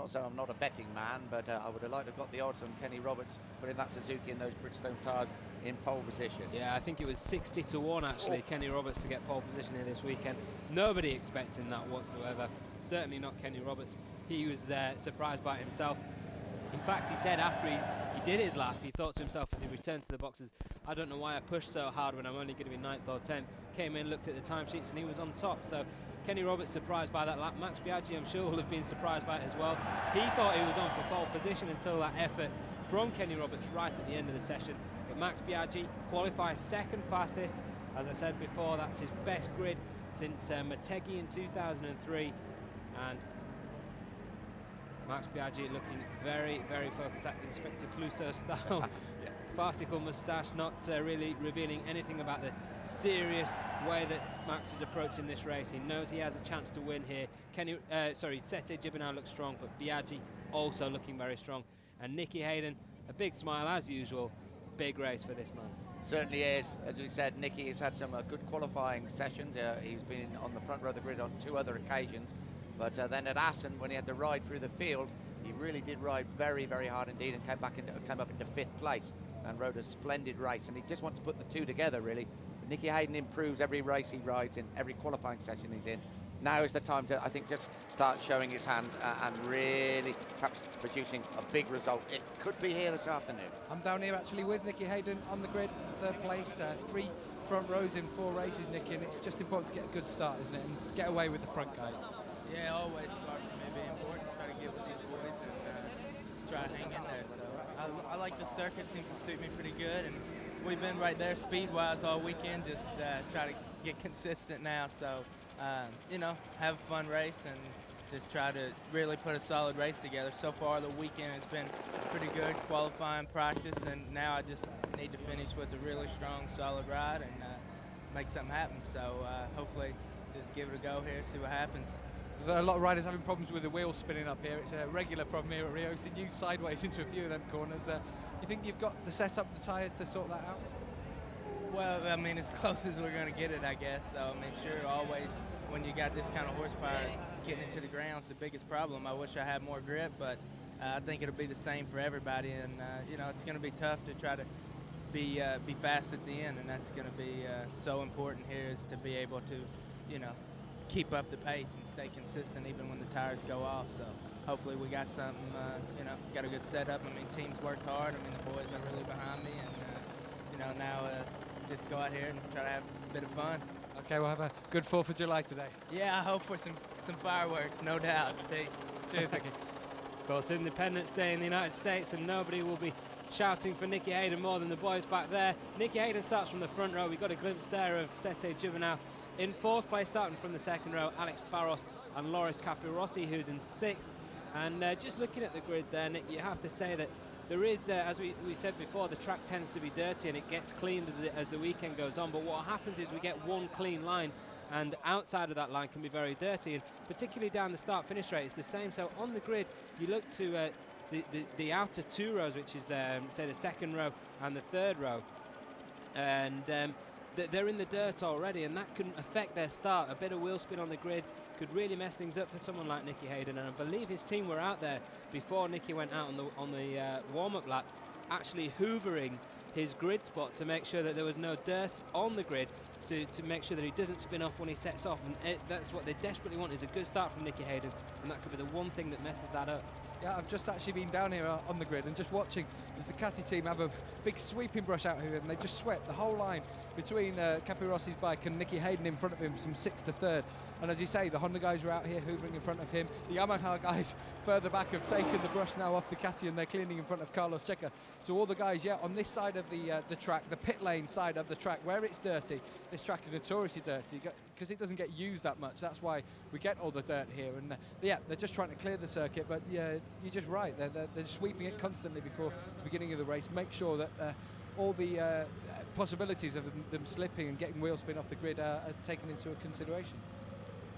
not saying I'm not a betting man, but I would have liked to have got the odds on Kenny Roberts putting that Suzuki in those Bridgestone tyres in pole position. Yeah, I think it was 60-1 actually, Kenny Roberts to get pole position here this weekend. Nobody expecting that whatsoever. Certainly not Kenny Roberts. He was surprised by it himself. In fact, he said after he did his lap, he thought to himself as he returned to the boxes, I don't know why I pushed so hard when I'm only going to be 9th or 10th. Came in, looked at the timesheets, and he was on top. So Kenny Roberts surprised by that lap. Max Biaggi, I'm sure, will have been surprised by it as well. He thought he was on for pole position until that effort from Kenny Roberts right at the end of the session. But Max Biaggi qualifies second fastest. As I said before, that's his best grid since Motegi in 2003. And Max Biaggi looking very, very focused, that Inspector Clouseau style farcical moustache, not really revealing anything about the serious way that Max is approaching this race. He knows he has a chance to win here. Sete Gibernau looks strong, but Biaggi also looking very strong. And Nicky Hayden, a big smile as usual. Big race for this man. Certainly is. As we said, Nicky has had some good qualifying sessions. He's been on the front row of the grid on 2 other occasions. But then at Assen, when he had to ride through the field, he really did ride very, very hard indeed and came up into 5th place and rode a splendid race. And he just wants to put the two together, really. Nicky Hayden improves every race he rides in, every qualifying session he's in. Now is the time to, I think, just start showing his hands and really perhaps producing a big result. It could be here this afternoon. I'm down here actually with Nicky Hayden on the grid, 3rd place, 3 front rows in 4 races, Nicky, and it's just important to get a good start, isn't it, and get away with the front guys. Yeah, always start for me be important. Try to get with these boys and try to hang in there. So I like the circuit, seems to suit me pretty good, and we've been right there speed-wise all weekend. Just try to get consistent now. So have a fun race and just try to really put a solid race together. So far the weekend has been pretty good, qualifying, practice, and now I just need to finish with a really strong, solid ride and make something happen. So hopefully just give it a go here, see what happens. A lot of riders having problems with the wheels spinning up here. It's a regular problem here at Rio. Seen you sideways into a few of them corners. You think you've got the setup, the tyres to sort that out? Well, I mean, as close as we're going to get it, I guess. So, I mean, sure, always when you got this kind of horsepower, getting it to the ground is the biggest problem. I wish I had more grip, but I think it'll be the same for everybody. And, it's going to be tough to try to be fast at the end, and that's going to be so important here is to be able to, keep up the pace and stay consistent even when the tires go off. So hopefully we got something, got a good setup. I mean, teams worked hard. I mean, the boys are really behind me, and now just go out here and try to have a bit of fun. Okay, we'll have a good 4th of July today. Yeah, I hope for some fireworks, no doubt. Peace. Cheers, Nicky. Of course, Independence Day in the United States, and nobody will be shouting for Nicky Hayden more than the boys back there. Nicky Hayden starts from the front row. We got a glimpse there of Sete Gibernau in 4th place, starting from the 2nd row. Alex Barros and Loris Capirossi, who's in 6th. And just looking at the grid there, Nick, you have to say that there is, as we said before, the track tends to be dirty and it gets cleaned as the weekend goes on. But what happens is we get one clean line, and outside of that line can be very dirty, and particularly down the start-finish straight, it's the same. So on the grid, you look to the outer 2 rows, which is, say, the 2nd row and the 3rd row, and they're in the dirt already, and that can affect their start. A bit of wheel spin on the grid could really mess things up for someone like Nicky Hayden, and I believe his team were out there before Nicky went out on the warm-up lap, actually hoovering his grid spot to make sure that there was no dirt on the grid to make sure that he doesn't spin off when he sets off, and that's what they desperately want, is a good start from Nicky Hayden, and that could be the one thing that messes that up. Yeah, I've just actually been down here on the grid and just watching the Ducati team have a big sweeping brush out here, and they just swept the whole line between Capirossi's bike and Nicky Hayden in front of him from 6th to 3rd. And as you say, the Honda guys were out here hoovering in front of him. The Yamaha guys further back have taken the brush now off Ducati, and they're cleaning in front of Carlos Checa. So all the guys, on this side of the track, the pit lane side of the track, where it's dirty, this track is notoriously dirty because it doesn't get used that much. That's why we get all the dirt here. And they're just trying to clear the circuit, but you're just right. They're sweeping it constantly before the beginning of the race. Make sure that all the possibilities of them slipping and getting wheel spin off the grid are taken into consideration.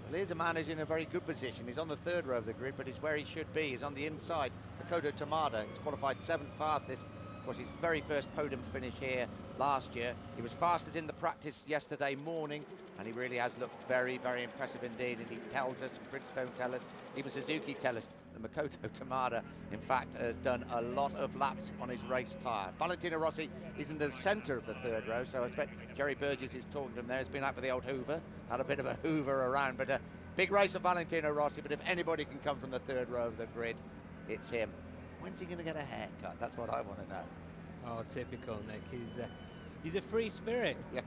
Well, here's a man who's in a very good position. He's on the 3rd row of the grid, but he's where he should be. He's on the inside. Makoto Tamada. He's qualified 7th fastest. Of course, his very first podium finish here last year. He was fastest in the practice yesterday morning, and he really has looked very, very impressive indeed. And he tells us, and Bridgestone tell us, even Suzuki tell us, Makoto Tamada, in fact, has done a lot of laps on his race tyre. Valentino Rossi is in the centre of the third row, so I expect Jerry Burgess is talking to him there. He's been out with the old Hoover, had a bit of a Hoover around, but a big race of Valentino Rossi. But if anybody can come from the third row of the grid, it's him. When's he going to get a haircut? That's what I want to know. Oh, typical Nick. He's a free spirit. Yeah.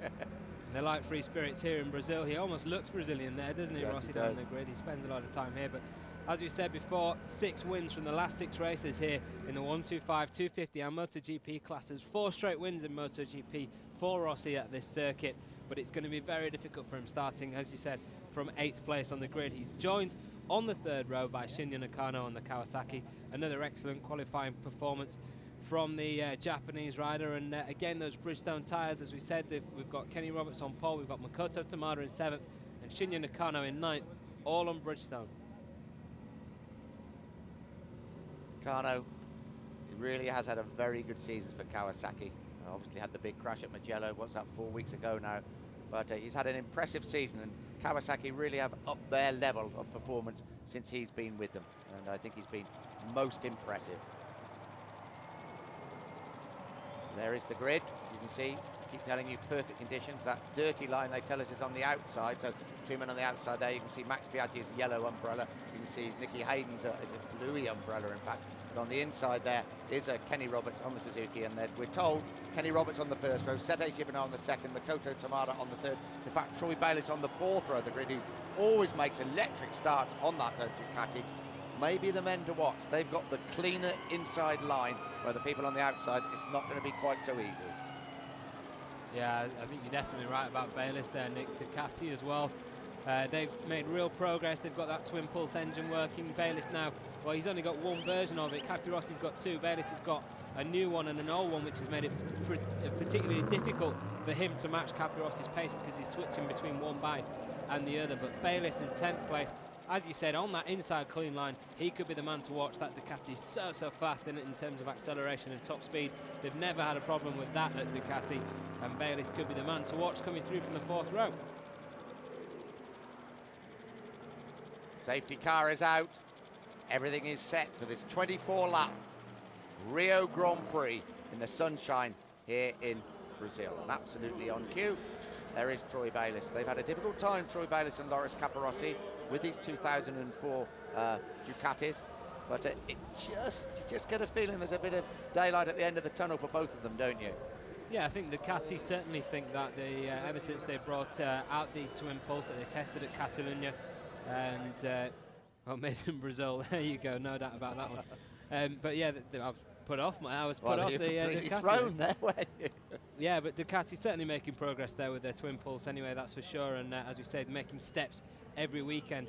They like free spirits here in Brazil. He almost looks Brazilian there, doesn't he, Yes, Rossi, he down does. the grid? He spends a lot of time here, but as we said before, 6 wins from the last 6 races here in the 125, 250 and MotoGP classes. 4 straight wins in MotoGP for Rossi at this circuit, but it's going to be very difficult for him starting, as you said, from 8th place on the grid. He's joined on the third row by Shinya Nakano on the Kawasaki. Another excellent qualifying performance from the Japanese rider, and again those Bridgestone tyres, as we said, we've got Kenny Roberts on pole, we've got Makoto Tamada in 7th and Shinya Nakano in 9th, all on Bridgestone. Nakano really has had a very good season for Kawasaki. Obviously had the big crash at Mugello, what's that, 4 weeks ago now, but he's had an impressive season, and Kawasaki really have upped their level of performance since he's been with them, and I think he's been most impressive. There is the grid, you can see, keep telling you perfect conditions. That dirty line they tell us is on the outside, so 2 men on the outside there. You can see Max Biaggi's yellow umbrella, you can see Nicky Hayden's is a bluey umbrella in fact, but on the inside there is Kenny Roberts on the Suzuki, and then we're told Kenny Roberts on the first row, Sete Gibernau on the second, Makoto Tamada on the third, in fact Troy Bayliss on the 4th row of the grid, who always makes electric starts on that Ducati. Maybe the men to watch. They've got the cleaner inside line, where the people on the outside, it's not going to be quite so easy. Yeah, I think you're definitely right about Bayliss there, Nick. Ducati as well. They've made real progress. They've got that twin pulse engine working. Bayliss now, well, he's only got 1 version of it. Capirossi's got 2. Bayliss has got a new one and an old one, which has made it particularly difficult for him to match Capirossi's pace, because he's switching between one bike and the other. But Bayliss in 10th place, as you said, on that inside clean line, he could be the man to watch. That Ducati is so fast in terms of acceleration and top speed. They've never had a problem with that at Ducati, and Bayliss could be the man to watch coming through from the 4th row. Safety car is out. Everything is set for this 24-lap Rio Grand Prix in the sunshine here in Brazil. And absolutely on cue, there is Troy Bayliss. They've had a difficult time, Troy Bayliss and Loris Capirossi, with these 2004 Ducatis, but you just get a feeling there's a bit of daylight at the end of the tunnel for both of them, don't you? Yeah, I think Ducati certainly think that ever since they brought out the twin pulse that they tested at Catalunya, and well, made in Brazil, there you go, no doubt about that one. But yeah, I was put off the Ducati. Thrown there, weren't you? Yeah, but Ducati certainly making progress there with their twin pulse anyway, that's for sure, and as we said, making steps every weekend.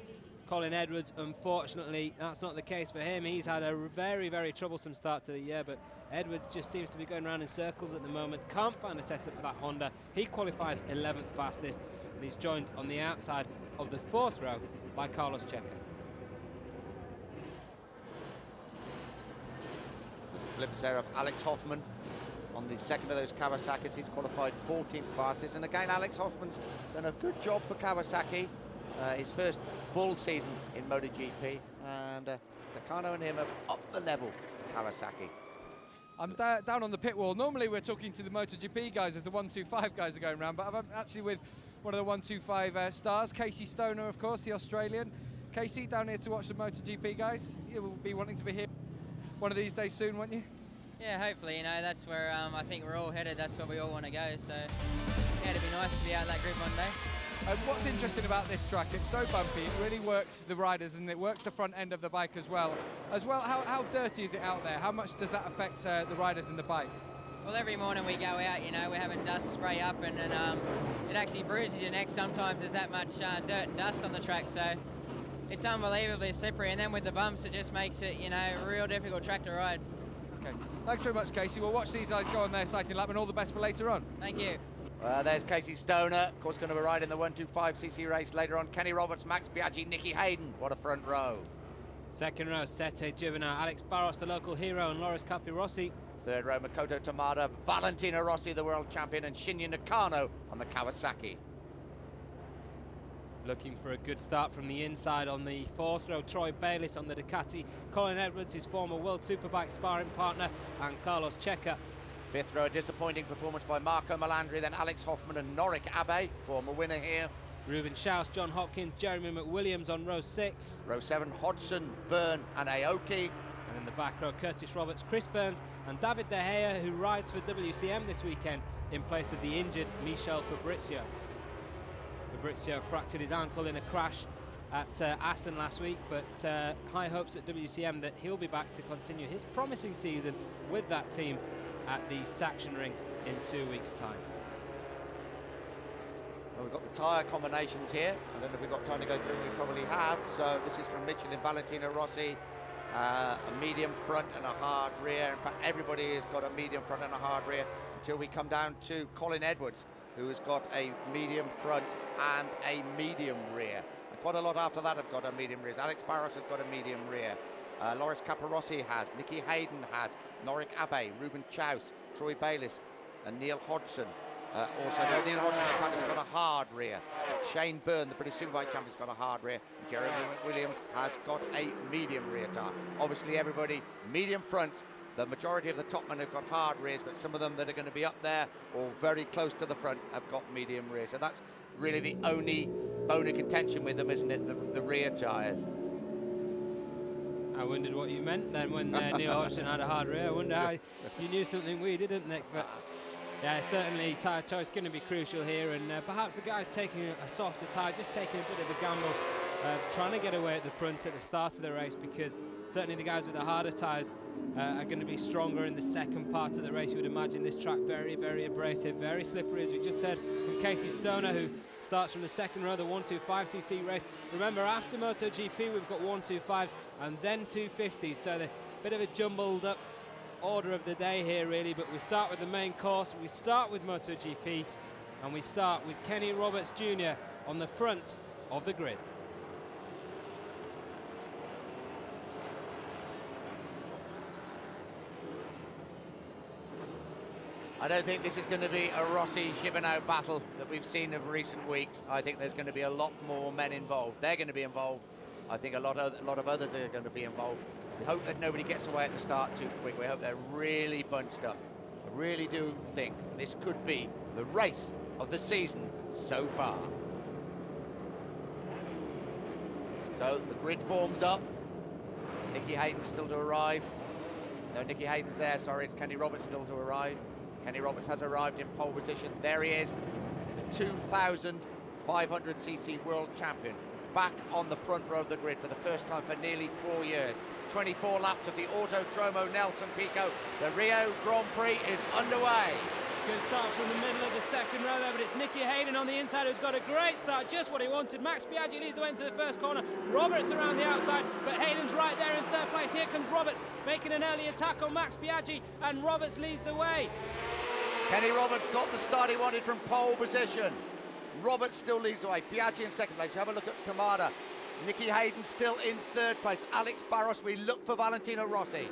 Colin Edwards, unfortunately, that's not the case for him. He's had a very troublesome start to the year, but Edwards just seems to be going around in circles at the moment. Can't find a setup for that Honda. He qualifies 11th fastest, and he's joined on the outside of the 4th row by Carlos Checa. Glimpse there of Alex Hoffman on the second of those Kawasaki's. He's qualified 14th fastest, and again Alex Hoffman's done a good job for Kawasaki. His first full season in MotoGP, and Nakano and him have upped the level for Kawasaki. I'm down on the pit wall. Normally we're talking to the MotoGP guys as the 125 guys are going around, but I'm actually with one of the 125 stars, Casey Stoner, of course, the Australian. Casey, down here to watch the MotoGP guys. You will be wanting to be here one of these days soon, won't you? Yeah, hopefully, that's where I think we're all headed. That's where we all want to go. So, yeah, it'd be nice to be out in that grid one day. What's interesting about this track, it's so bumpy, it really works the riders and it works the front end of the bike as well. How dirty is it out there? How much does that affect the riders and the bikes? Well, every morning we go out, we're having dust spray up, and it actually bruises your neck sometimes. There's that much dirt and dust on the track, so it's unbelievably slippery. And then with the bumps, it just makes it, a real difficult track to ride. Okay, thanks very much, Casey. We'll watch these guys go on their cycling lap, and all the best for later on. Thank you. There's Casey Stoner, of course, going to ride in the 125cc race later on. Kenny Roberts, Max Biaggi, Nicky Hayden. What a front row. Second row, Sete Gibernau, Alex Barros, the local hero, and Loris Capirossi. Third row, Makoto Tamada, Valentino Rossi, the world champion, and Shinya Nakano on the Kawasaki. looking for a good start from the inside on the fourth row. Troy Bayliss on the Ducati, Colin Edwards, his former World Superbike sparring partner, and Carlos Checa. Fifth row, a disappointing performance by Marco Melandri, then Alex Hoffman and Norik Abe, former winner here. Ruben Schaus, John Hopkins, Jeremy McWilliams on row 6. Row 7, Hodgson, Byrne and Aoki. And in the back row, Curtis Roberts, Chris Burns and David De Gea, who rides for WCM this weekend in place of the injured Michel Fabrizio. Fabrizio fractured his ankle in a crash at Assen last week, but high hopes at WCM that he'll be back to continue his promising season with that team at the Saxon Ring in 2 weeks' time. Well, we've got the tyre combinations here. I don't know if we've got time to go through them. We probably have. So this is from Michelin Valentino Rossi. A medium front and a hard rear. In fact, everybody has got a medium front and a hard rear until we come down to Colin Edwards, who has got a medium front and a medium rear. And quite a lot after that have got a medium rear. Alex Barros has got a medium rear. Loris Capirossi has, Nicky Hayden has, Norik Abe, Ruben Schaus, Troy Bayliss and Neil Hodgson. Neil Hodgson has got a hard rear. Shane Byrne, the British Superbike champion, has got a hard rear. And Jeremy Williams has got a medium rear tyre. Obviously everybody medium front. The majority of the top men have got hard rears, but some of them that are going to be up there or very close to the front have got medium rear. So that's really the only bone of contention with them, isn't it? The rear tyres. I wondered what you meant then when Neil Hodgson had a hard rear. I wonder how you knew something we didn't, Nick. But yeah, certainly tyre choice going to be crucial here, and perhaps the guys taking a softer tyre, just taking a bit of a gamble, trying to get away at the front at the start of the race, because certainly the guys with the harder tyres are going to be stronger in the second part of the race. You would imagine this track very, very abrasive, very slippery, as we just heard from Casey Stoner, who starts from the second row, the 125cc race. Remember, after MotoGP, we've got 125s and then 250s, so the bit of a jumbled up order of the day here, really. But we start with the main course, we start with MotoGP, and we start with Kenny Roberts Jr. on the front of the grid. I don't think this is going to be a Rossi-Gibernau battle that we've seen of recent weeks. I think there's going to be a lot more men involved. They're going to be involved. I think a lot of others are going to be involved. We hope that nobody gets away at the start too quick. We hope they're really bunched up. I really do think this could be the race of the season so far. So the grid forms up. Nicky Hayden still to arrive. No, Nicky Hayden's there, sorry, it's Kenny Roberts still to arrive. Kenny Roberts has arrived in pole position. There he is, the 2,500cc world champion, back on the front row of the grid for the first time for nearly 4 years. 24 laps of the Autodromo Nelson Pico. The Rio Grand Prix is underway. Good start from the middle of the second row there, but it's Nicky Hayden on the inside who's got a great start, just what he wanted. Max Biaggi leads the way into the first corner. Roberts around the outside, but Hayden's right there in third place. Here comes Roberts, making an early attack on Max Biaggi, and Roberts leads the way. Kenny Roberts got the start he wanted from pole position. Roberts still leads the way. Biaggi in second place. Have a look at Tamada. Nicky Hayden still in third place. Alex Barros, we look for Valentino Rossi.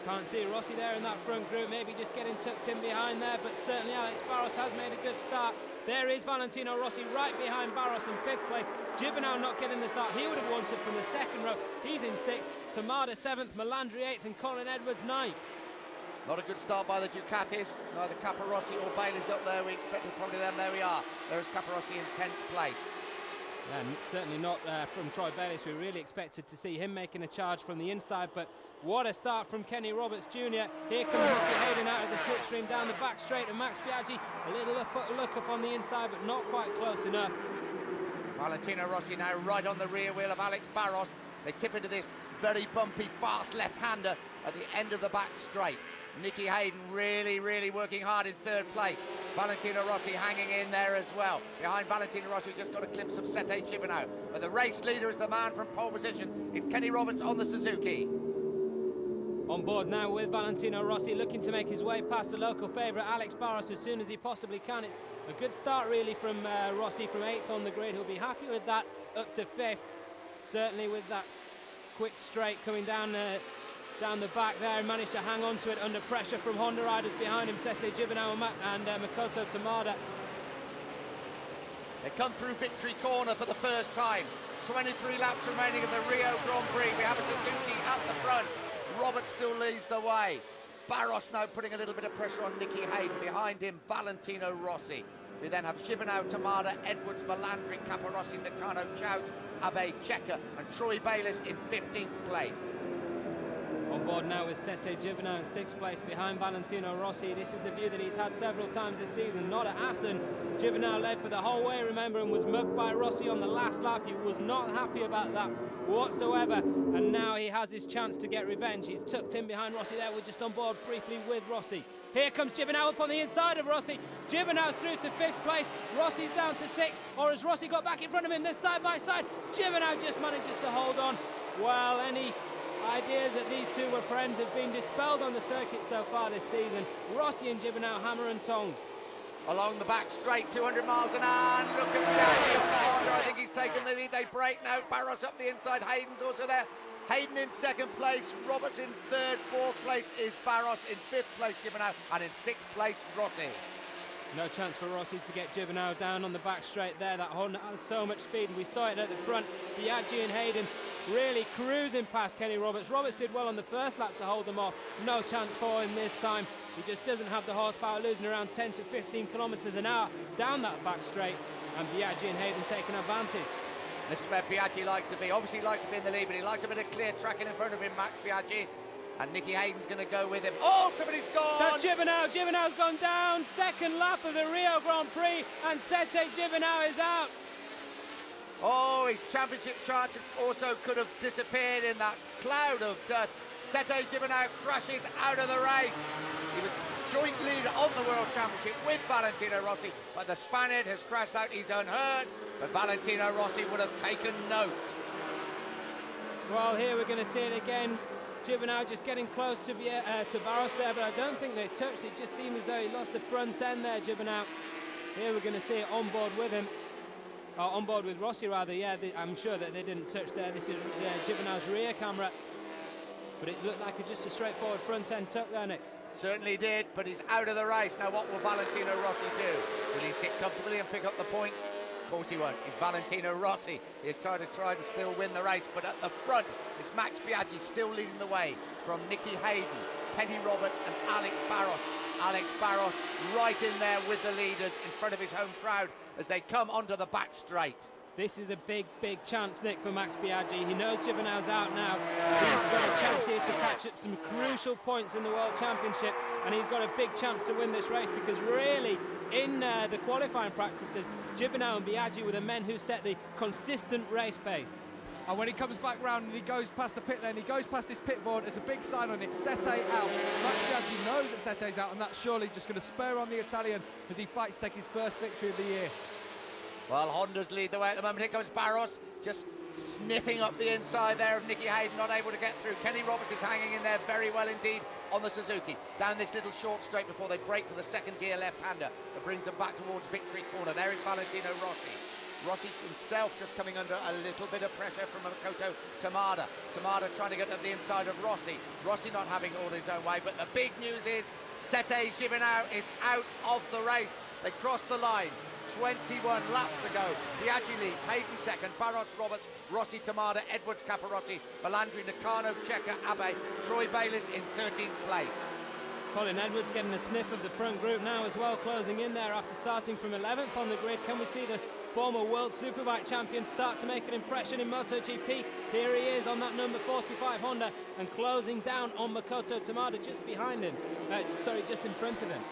Can't see Rossi there in that front group, maybe just getting tucked in behind there, but certainly Alex Barros has made a good start. There is Valentino Rossi right behind Barros in fifth place. Gibernau not getting the start he would have wanted from the second row. He's in sixth, Tamada seventh, Melandri eighth, and Colin Edwards ninth. Not a good start by the Ducatis. Neither Capirossi or Bailey's up there. We expected probably them. There we are. There's Capirossi in 10th place. Yeah, certainly not from Troy Bayliss. We really expected to see him making a charge from the inside, but what a start from Kenny Roberts Jr. Here comes Nicky Hayden out of the slipstream down the back straight, and Max Biaggi a little look up on the inside, but not quite close enough. Valentino Rossi now right on the rear wheel of Alex Barros. They tip into this very bumpy, fast left-hander at the end of the back straight. Nicky Hayden really working hard in third place. Valentino Rossi hanging in there as well. Behind Valentino Rossi, we just got a glimpse of Sete Gibernau. But the race leader is the man from pole position. It's Kenny Roberts on the Suzuki. On board now with Valentino Rossi, looking to make his way past the local favourite Alex Barros as soon as he possibly can. It's a good start really from Rossi from 8th on the grid. He'll be happy with that up to 5th. Certainly with that quick straight coming down the back there, and managed to hang on to it under pressure from Honda riders behind him, Sete Gibernau and Makoto Tamada. They come through victory corner for the first time. 23 laps remaining of the Rio Grand Prix. We have a Suzuki at the front. Roberts still leads the way. Barros now putting a little bit of pressure on Nicky Hayden. Behind him, Valentino Rossi. We then have Gibernau, Tamada, Edwards, Melandri, Caparossi, Nakano, Chaus, Abe, Checker, and Troy Bayliss in 15th place. On board now with Sete Gibernau in 6th place behind Valentino Rossi. This is the view that he's had several times this season, not at Assen. Gibernau led for the whole way, remember, and was mugged by Rossi on the last lap. He was not happy about that whatsoever, and now he has his chance to get revenge. He's tucked in behind Rossi there. We're just on board briefly with Rossi. Here comes Gibernau up on the inside of Rossi. Gibernau's through to 5th place. Rossi's down to 6th, or has Rossi got back in front of him? This side by side. Gibernau just manages to hold on. Well, any ideas that these two were friends have been dispelled on the circuit so far this season. Rossi and Gibernau hammer and tongs. Along the back straight, 200 miles an hour. Look at Biaggi on the Honda. I think he's taken the lead. They break now. Barros up the inside. Hayden's also there. Hayden in 2nd place. Roberts in 3rd. 4th place is Barros. In 5th place, Gibernau. And in 6th place, Rossi. No chance for Rossi to get Gibernau down on the back straight there. That Honda has so much speed. We saw it at the front. Biaggi and Hayden really cruising past Kenny Roberts. Roberts did well on the first lap to hold them off. No chance for him this time. He just doesn't have the horsepower, losing around 10 to 15 kilometres an hour down that back straight. And Biaggi and Hayden taking advantage. This is where Biaggi likes to be. Obviously he likes to be in the lead, but he likes a bit of clear tracking in front of him, Max Biaggi. And Nicky Hayden's going to go with him. Oh, somebody's gone! That's Gibernau. Gibernau's gone down. 2nd lap of the Rio Grand Prix, and Sete Gibernau is out. Oh, his championship chances also could have disappeared in that cloud of dust. Sete Gibernau crashes out of the race. He was joint leader of the World Championship with Valentino Rossi, but the Spaniard has crashed out. He's unhurt, but Valentino Rossi would have taken note. Well, here we're going to see it again. Gibernau just getting close to Barros there, but I don't think they touched. It just seemed as though he lost the front end there, Gibernau. Here we're going to see it on board with him. On board with Rossi, rather, yeah. I'm sure that they didn't touch there. This is Gibernau's rear camera. But it looked like just a straightforward front-end tuck there, Nick. Certainly did, but he's out of the race. Now what will Valentino Rossi do? Will he sit comfortably and pick up the points? Of course he won't. It's Valentino Rossi. He's trying to still win the race, but at the front, it's Max Biaggi still leading the way from Nicky Hayden, Kenny Roberts and Alex Barros. Alex Barros right in there with the leaders in front of his home crowd as they come onto the back straight. This is a big, big chance, Nick, for Max Biaggi. He knows Gibernau's out now. He's got a chance here to catch up some crucial points in the World Championship, and he's got a big chance to win this race because really, in the qualifying practices, Gibernau and Biaggi were the men who set the consistent race pace. And when he comes back round and he goes past the pit lane, he goes past his pit board, there's a big sign on it, Sete out. Max Biaggi knows that Sete's out, and that's surely just going to spur on the Italian as he fights to take his first victory of the year. Well, Honda's lead the way at the moment. Here comes Barros, just sniffing up the inside there of Nicky Hayden, not able to get through. Kenny Roberts is hanging in there very well indeed on the Suzuki. Down this little short straight before they break for the 2nd gear left-hander that brings them back towards victory corner. There is Valentino Rossi. Rossi himself just coming under a little bit of pressure from Makoto Tamada. Tamada trying to get to the inside of Rossi. Rossi not having all his own way, but the big news is Sete Gibernau is out of the race. They crossed the line. 21 laps to go. Biaggi leads, Hayden 2nd, Barros, Roberts, Rossi, Tamada, Edwards, Caparossi, Melandri, Nakano, Checker, Abe, Troy Bayliss in 13th place. Colin Edwards getting a sniff of the front group now as well, closing in there after starting from 11th on the grid. Can we see the former World Superbike champion start to make an impression in MotoGP? Here he is on that number 45 Honda and closing down on Makoto Tamada just behind him. Just in front of him.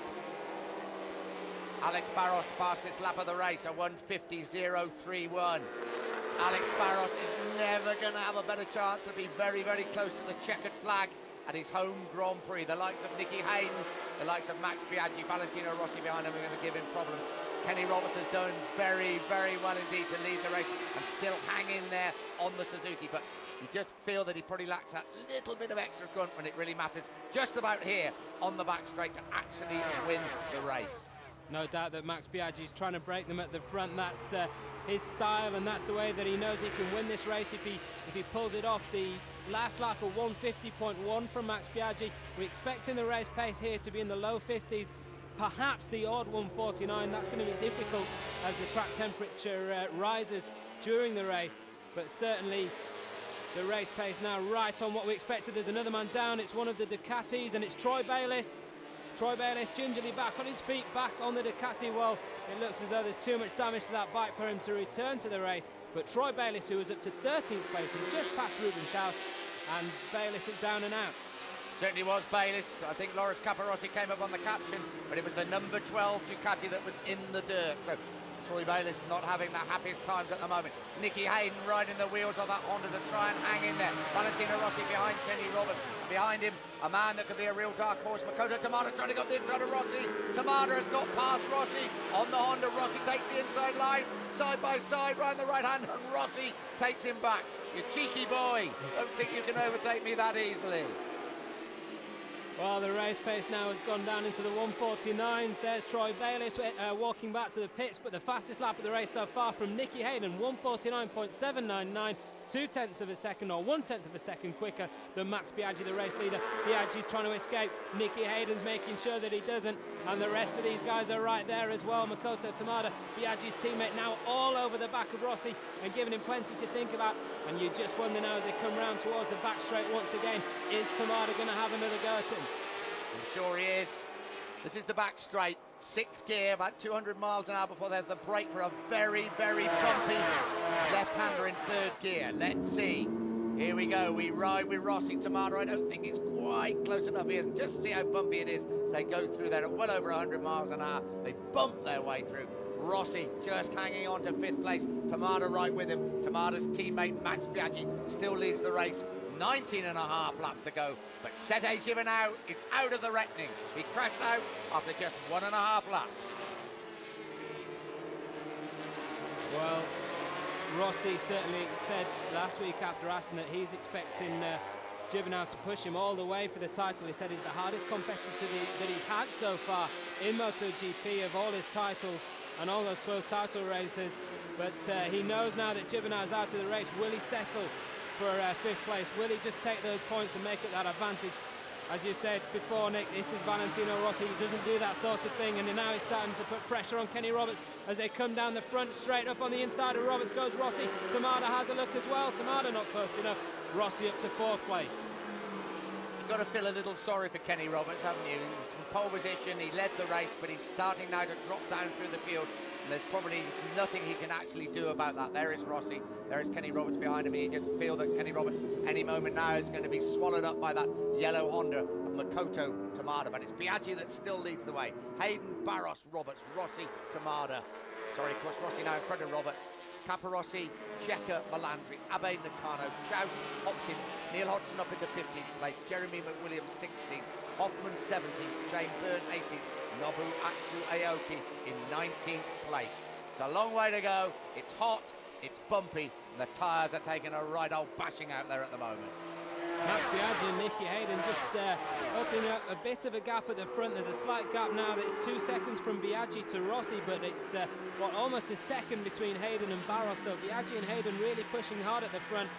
Alex Barros passed this lap of the race, a 1:50.031. Alex Barros is never going to have a better chance to be very, very close to the checkered flag at his home Grand Prix. The likes of Nicky Hayden, the likes of Max Biaggi, Valentino Rossi behind him are going to give him problems. Kenny Roberts has done very, very well indeed to lead the race and still hang in there on the Suzuki, but you just feel that he probably lacks that little bit of extra grunt when it really matters, just about here on the back straight to actually win the race. No doubt that Max Biaggi's trying to break them at the front. That's his style, and that's the way that he knows he can win this race if he pulls it off. The last lap of 1:50.1 from Max Biaggi. We're expecting the race pace here to be in the low 50s. perhaps the odd 149. That's going to be difficult as the track temperature rises during the race, but certainly the race pace now right on what we expected. There's another man down. It's one of the Ducatis, and it's Troy Bayliss. Troy Bayliss gingerly back on his feet, back on the Ducati. Well, it looks as though there's too much damage to that bike for him to return to the race. But Troy Bayliss, who was up to 13th place and just past Ruben Schaus, and Bayliss is down and out. Certainly was Bayliss. I think Loris Capirossi came up on the caption, but it was the number 12 Ducati that was in the dirt. So Troy Bayliss not having the happiest times at the moment. Nicky Hayden riding the wheels of that Honda to try and hang in there. Valentino Rossi behind Kenny Roberts. Behind him, a man that could be a real dark horse, Makoto Tamada, trying to go to the inside of Rossi. Tamada has got past Rossi on the Honda. Rossi takes the inside line, side by side, right on the right hand, and Rossi takes him back. You cheeky boy, don't think you can overtake me that easily. Well, the race pace now has gone down into the 149s. There's Troy Bayliss walking back to the pits, but the fastest lap of the race so far from Nicky Hayden, 149.799, 0.2 of a second, or 1/10 of a second quicker than Max Biaggi, the race leader. Biaggi's trying to escape. Nicky Hayden's making sure that he doesn't, and the rest of these guys are right there as well. Makoto Tamada, Biaggi's teammate, now all over the back of Rossi and giving him plenty to think about. And you just wonder now as they come round towards the back straight once again, is Tamada going to have another go at him? I'm sure he is. This is the back straight, 6th gear, about 200 miles an hour before they have the brake for a very, very bumpy left-hander in 3rd gear. Let's see. Here we go. We ride with Rossi. Tamada, I don't think it's quite close enough. He isn't. Just see how bumpy it is as they go through there at well over 100 miles an hour. They bump their way through. Rossi just hanging on to 5th place. Tamada right with him. Tamada's teammate Max Biaggi still leads the race. 19.5 laps to go, but Sete Gibernau is out of the reckoning. He crashed out after just 1.5 laps. Well, Rossi certainly said last week after Aston that he's expecting Gibernau to push him all the way for the title. He said he's the hardest competitor that he's had so far in MotoGP of all his titles and all those close title races, but he knows now that Gibernau's out of the race. Will he settle for 5th place? Will he just take those points and make it that advantage? As you said before, Nick, this is Valentino Rossi. He doesn't do that sort of thing, and now he's starting to put pressure on Kenny Roberts as they come down the front. Straight up on the inside of Roberts goes Rossi. Tamada has a look as well. Tamada not close enough. Rossi up to 4th place. You've got to feel a little sorry for Kenny Roberts, haven't you? From pole position, he led the race, but he's starting now to drop down through the field. There's probably nothing he can actually do about that. There is Rossi, there is Kenny Roberts behind him. You just feel that Kenny Roberts any moment now is going to be swallowed up by that yellow Honda of Makoto Tamada, but it's Biaggi that still leads the way. Hayden, Barros, Roberts, Rossi, Tamada. Sorry, of course, Rossi now in front of Roberts. Capirossi, Checker, Melandri, Abe Nakano, Chouse, Hopkins, Neil Hodgson up into 15th place, Jeremy McWilliams 16th, Hoffman 17th, Shane Byrne 18th, Nobu Atsu Aoki in 19th place. It's a long way to go, it's hot, it's bumpy, and the tyres are taking a right old bashing out there at the moment. Max Biaggi and Nicky Hayden just opening up a bit of a gap at the front. There's a slight gap now that's 2 seconds from Biaggi to Rossi, but it's almost a second between Hayden and Barros. So Biaggi and Hayden really pushing hard at the front.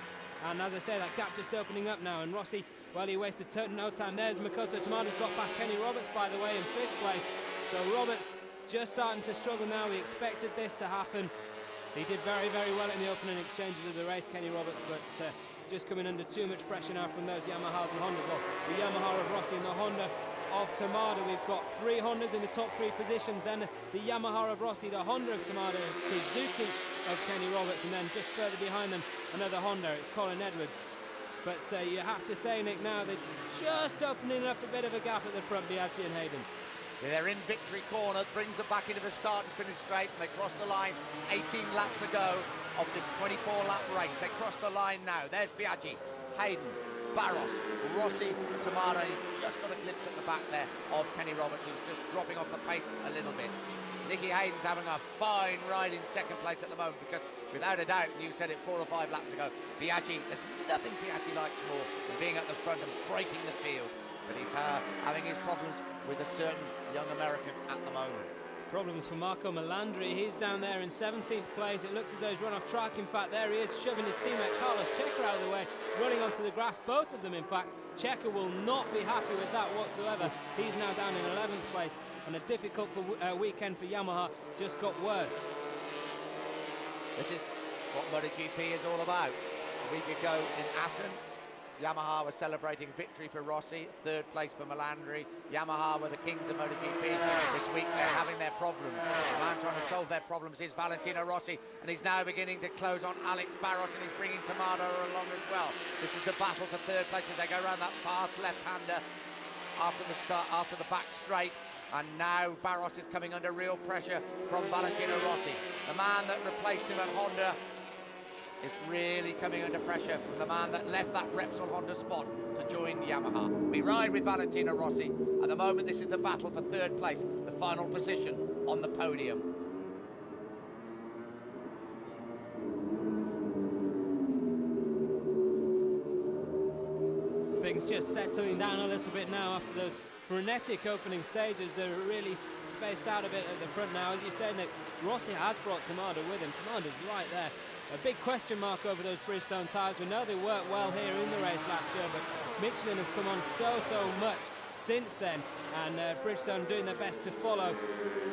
And as I say, that gap just opening up now. And Rossi, well, he wasted no time. There's Makoto Tamada's got past Kenny Roberts, by the way, in 5th place. So Roberts just starting to struggle now. We expected this to happen. He did very, very well in the opening exchanges of the race, Kenny Roberts, but just coming under too much pressure now from those Yamahas and Hondas. Well, the Yamaha of Rossi and the Honda of Tamada. We've got 3 Hondas in the top 3 positions. Then the Yamaha of Rossi, the Honda of Tamada, Suzuki of Kenny Roberts, and then just further behind them, another Honda. It's Colin Edwards. But you have to say, Nick, now they're just opening up a bit of a gap at the front, Biaggi and Hayden. They're in victory corner, brings them back into the start and finish straight, and they cross the line. 18 laps to go of this 24-lap race. They cross the line now. There's Biaggi, Hayden, Barros, Rossi, Tamada. You've just got a glimpse at the back there of Kenny Roberts, who's just dropping off the pace a little bit. Nicky Hayden's having a fine ride in 2nd place at the moment because, without a doubt, and you said it 4 or 5 laps ago, Biaggi, there's nothing Biaggi likes more than being at the front and breaking the field. But he's having his problems with a certain young American at the moment. Problems for Marco Melandri. He's down there in 17th place. It looks as though he's run off track. In fact, there he is, shoving his teammate Carlos Checa out of the way, running onto the grass. Both of them, in fact. Checa will not be happy with that whatsoever. He's now down in 11th place, and a difficult weekend for Yamaha just got worse. This is what MotoGP is all about. A week ago in Assen, Yamaha was celebrating victory for Rossi, 3rd place for Melandri. Yamaha were the kings of MotoGP. This week they're having their problems. The man trying to solve their problems is Valentino Rossi, and he's now beginning to close on Alex Barros, and he's bringing Tamada along as well. This is the battle for 3rd place as they go around that fast left-hander after the back straight. And now Barros is coming under real pressure from Valentino Rossi. The man that replaced him at Honda is really coming under pressure from the man that left that Repsol Honda spot to join Yamaha. We ride with Valentino Rossi. At the moment, this is the battle for 3rd place, the final position on the podium. Things just settling down a little bit now after those frenetic opening stages. They're really spaced out a bit at the front now. As you say, Nick, Rossi has brought Tamada with him. Tamada's right there. A big question mark over those Bridgestone tyres. We know they worked well here in the race last year, but Michelin have come on so much since then, and Bridgestone doing their best to follow,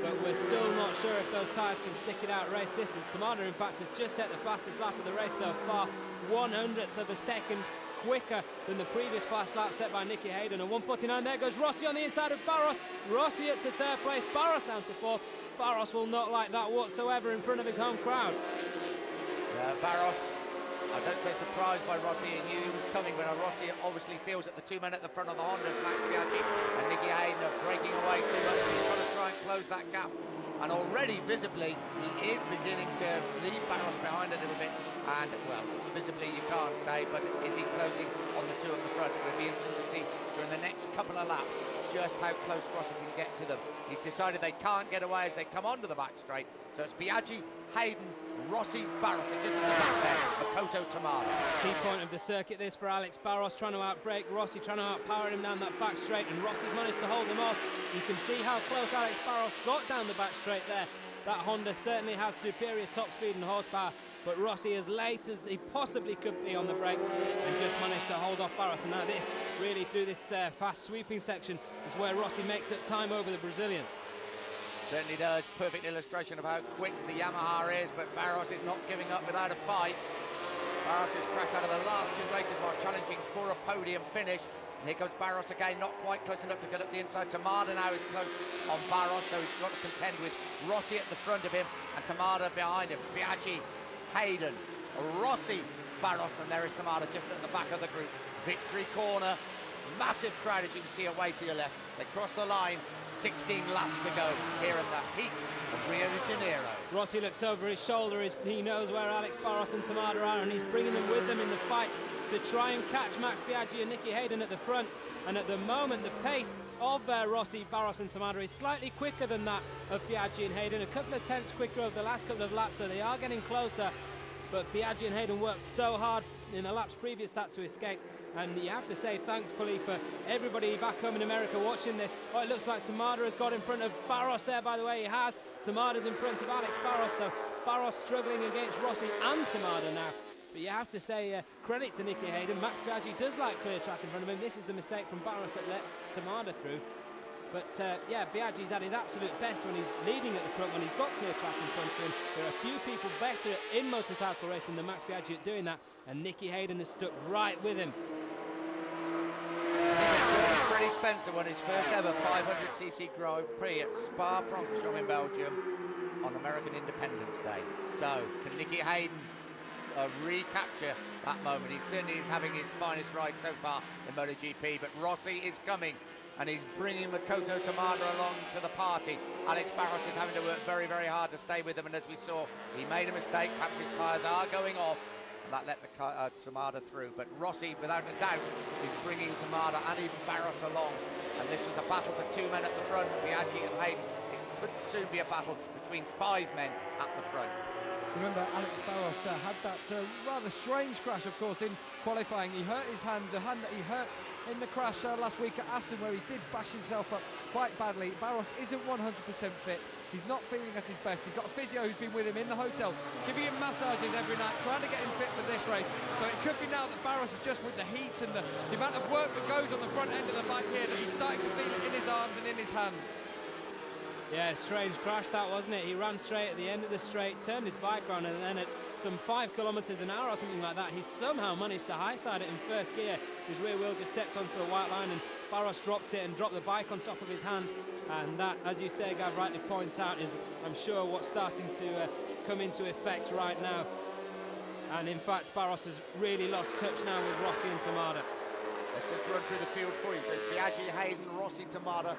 but we're still not sure if those tyres can stick it out race distance. Tamada, in fact, has just set the fastest lap of the race so far, 100th of a second quicker than the previous fast lap set by Nicky Hayden. And 1:49, there goes Rossi on the inside of Barros. Rossi up to 3rd place, Barros down to 4th. Barros will not like that whatsoever in front of his home crowd. Barros, I don't say surprised by Rossi, he knew he was coming, but Rossi obviously feels that the 2 men at the front of the Hondas, Max Biaggi and Nicky Hayden, are breaking away too much. He's got to try and close that gap. And already visibly, he is beginning to leave Barros behind a little bit. And, well, visibly you can't say, but is he closing on the 2 at the front? It will be interesting to see during the next couple of laps just how close Rossi can get to them. He's decided they can't get away as they come onto the back straight. So it's Biaggi, Hayden, Rossi, Barros, and just in the back there, Makoto Tamada. Key point of the circuit this for Alex Barros, trying to outbrake Rossi, trying to outpower him down that back straight, and Rossi's managed to hold him off. You can see how close Alex Barros got down the back straight there. That Honda certainly has superior top speed and horsepower, but Rossi, as late as he possibly could be on the brakes, and just managed to hold off Barros. And now this, really through this fast sweeping section, is where Rossi makes up time over the Brazilian. Certainly does. Perfect illustration of how quick the Yamaha is, but Barros is not giving up without a fight. Barros has crashed out of the last 2 races while challenging for a podium finish. And here comes Barros again, not quite close enough to get up the inside. Tamada now is close on Barros, so he's got to contend with Rossi at the front of him and Tamada behind him. Biaggi, Hayden, Rossi, Barros, and there is Tamada just at the back of the group. Victory corner, massive crowd as you can see away to your left. They cross the line, 16 laps to go here in the heat of Rio de Janeiro. Rossi looks over his shoulder. He knows where Alex Barros and Tamada are, and he's bringing them with him in the fight to try and catch Max Biaggi and Nicky Hayden at the front. And at the moment, the pace of Rossi, Barros and Tamada is slightly quicker than that of Biaggi and Hayden. A couple of tenths quicker over the last couple of laps, so they are getting closer. But Biaggi and Hayden worked so hard in the laps previous that to escape. And you have to say thankfully for everybody back home in America watching this. Oh, it looks like Tamada has got in front of Barros there, by the way. He has. Tamada's in front of Alex Barros, so Barros struggling against Rossi and Tamada now. But you have to say credit to Nicky Hayden. Max Biaggi does like clear track in front of him. This is the mistake from Barros that let Tamada through. But yeah, Biaggi's at his absolute best when he's leading at the front, when he's got clear track in front of him. There are a few people better in motorcycle racing than Max Biaggi at doing that, and Nicky Hayden has stuck right with him. Freddie Spencer won his first ever 500cc Grand Prix at Spa-Francorchamps in Belgium on American Independence Day. So, can Nicky Hayden recapture that moment? He certainly is having his finest ride so far in MotoGP, but Rossi is coming, and he's bringing Makoto Tamada along to the party. Alex Barros is having to work very, very hard to stay with him, and as we saw, he made a mistake. Perhaps his tyres are going off, and that let Tamada through. But Rossi, without a doubt, is bringing Tamada and even Barros along. And this was a battle for 2 men at the front, Biaggi and Hayden. It could soon be a battle between 5 men at the front. Remember, Alex Barros had that rather strange crash, of course, in qualifying. He hurt his hand, the hand that he hurt in the crash last week at Assen, where he did bash himself up quite badly. Barros isn't 100% fit. He's not feeling at his best. He's got a physio who's been with him in the hotel, giving him massages every night, trying to get him fit for this race. So it could be now that Barros is just with the heat and the amount of work that goes on the front end of the bike here that he's starting to feel it in his arms and in his hands. Yeah, strange crash that, wasn't it? He ran straight at the end of the straight, turned his bike around, and then at some 5 kilometers an hour or something like that, he somehow managed to high side it in first gear. His rear wheel just stepped onto the white line, and Barros dropped it and dropped the bike on top of his hand. And that, as you say, Gav, rightly point out, is, I'm sure, what's starting to come into effect right now. And in fact, Barros has really lost touch now with Rossi and Tamada. Let's just run through the field for you. So it's Biaggi, Hayden, Rossi, Tamada.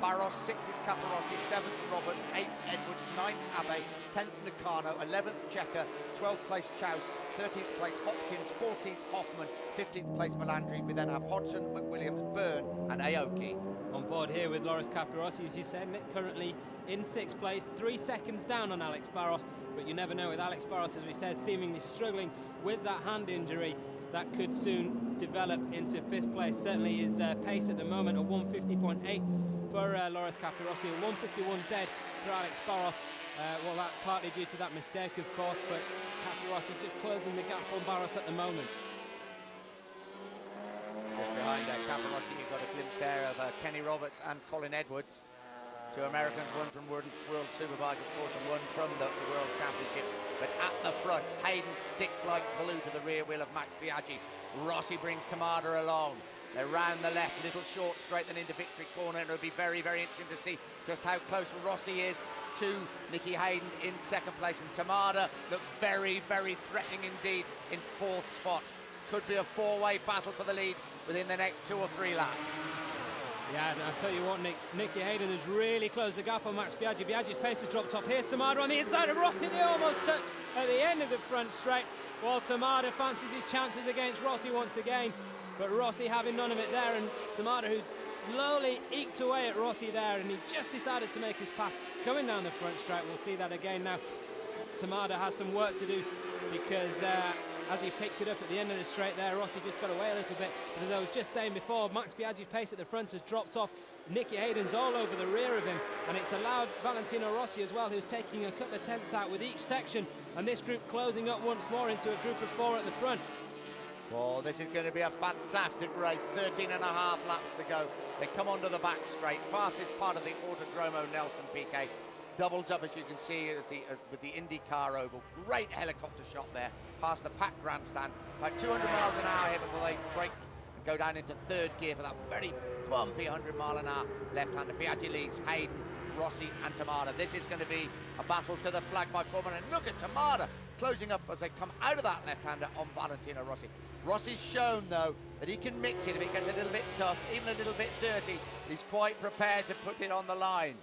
Barros, 6th is Capirossi, 7th Roberts, 8th Edwards, 9th Abe, 10th Nakano, 11th Checker, 12th place Chouse, 13th place Hopkins, 14th Hoffman, 15th place Melandri. We then have Hodgson, McWilliams, Byrne and Aoki. On board here with Loris Capirossi, as you said, Nick, currently in 6th place, 3 seconds down on Alex Barros, but you never know with Alex Barros, as we said, seemingly struggling with that hand injury. That could soon develop into 5th place. Certainly his pace at the moment, a 150.8 for Loris Capirossi, a 151 dead for Alex Barros. Well, that partly due to that mistake, of course, but Capirossi just closing the gap on Barros at the moment. Just behind Capirossi, you've got a glimpse there of Kenny Roberts and Colin Edwards. 2 Americans, one from World Superbike, of course, and one from the World Championship. But at the front, Hayden sticks like glue to the rear wheel of Max Biaggi. Rossi brings Tamada along. They're round the left, little short straight, then into victory corner, and it'll be very, very interesting to see just how close Rossi is to Nicky Hayden in 2nd place. And Tamada looks very, very threatening indeed in 4th spot. Could be a 4-way battle for the lead within the next 2 or 3 laps. Yeah, I'll tell you what, Nicky Hayden has really closed the gap on Max Biaggi. Biaggi's pace has dropped off. Here's Tamada on the inside of Rossi. They almost touch at the end of the front straight. While Tamada fancies his chances against Rossi once again. But Rossi having none of it there, and Tamada, who slowly eked away at Rossi there, and he just decided to make his pass coming down the front straight. We'll see that again now. Tamada has some work to do because as he picked it up at the end of the straight there, Rossi just got away a little bit. But as I was just saying before, Max Biaggi's pace at the front has dropped off. Nicky Hayden's all over the rear of him, and it's allowed Valentino Rossi as well, who's taking a couple of tenths out with each section, and this group closing up once more into a group of 4 at the front. Well, this is going to be a fantastic race. 13 and a half laps to go. They come onto the back straight. Fastest part of the Autodromo Nelson Piquet. Doubles up, as you can see, with the IndyCar oval. Great helicopter shot there past the packed grandstands. About 200 miles an hour here before they break and go down into 3rd gear for that very bumpy 100 mile an hour left-hander. Biaggi leads, Hayden, Rossi and Tamada. This is going to be a battle to the flag by Foreman. And look at Tamada closing up as they come out of that left-hander on Valentino Rossi. Rossi's shown, though, that he can mix it if it gets a little bit tough, even a little bit dirty. He's quite prepared to put it on the line.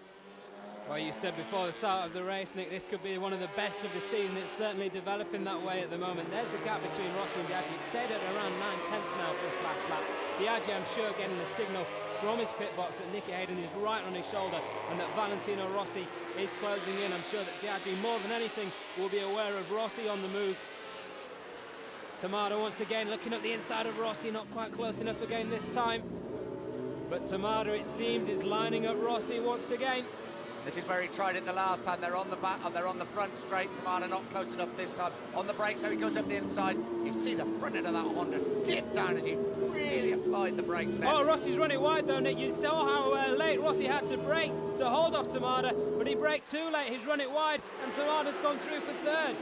Well, you said before the start of the race, Nick, this could be one of the best of the season. It's certainly developing that way at the moment. There's the gap between Rossi and Biaggi. It stayed at around 9/10 now for this last lap. Biaggi, I'm sure, getting the signal from his pit box that Nicky Hayden is right on his shoulder and that Valentino Rossi is closing in. I'm sure that Biaggi, more than anything, will be aware of Rossi on the move. Tamada once again looking up the inside of Rossi, not quite close enough again this time. But Tamada, it seems, is lining up Rossi once again. This is where he tried it the last time. They're on the back, they're on the front straight. Tamada not close enough this time. On the brakes, so he goes up the inside. You see the front end of that Honda dip down as he really applied the brakes there. Oh, Rossi's running wide though, Nick. You saw how late Rossi had to brake to hold off Tamada, but he braked too late. He's run it wide, and Tamada's gone through for 3rd.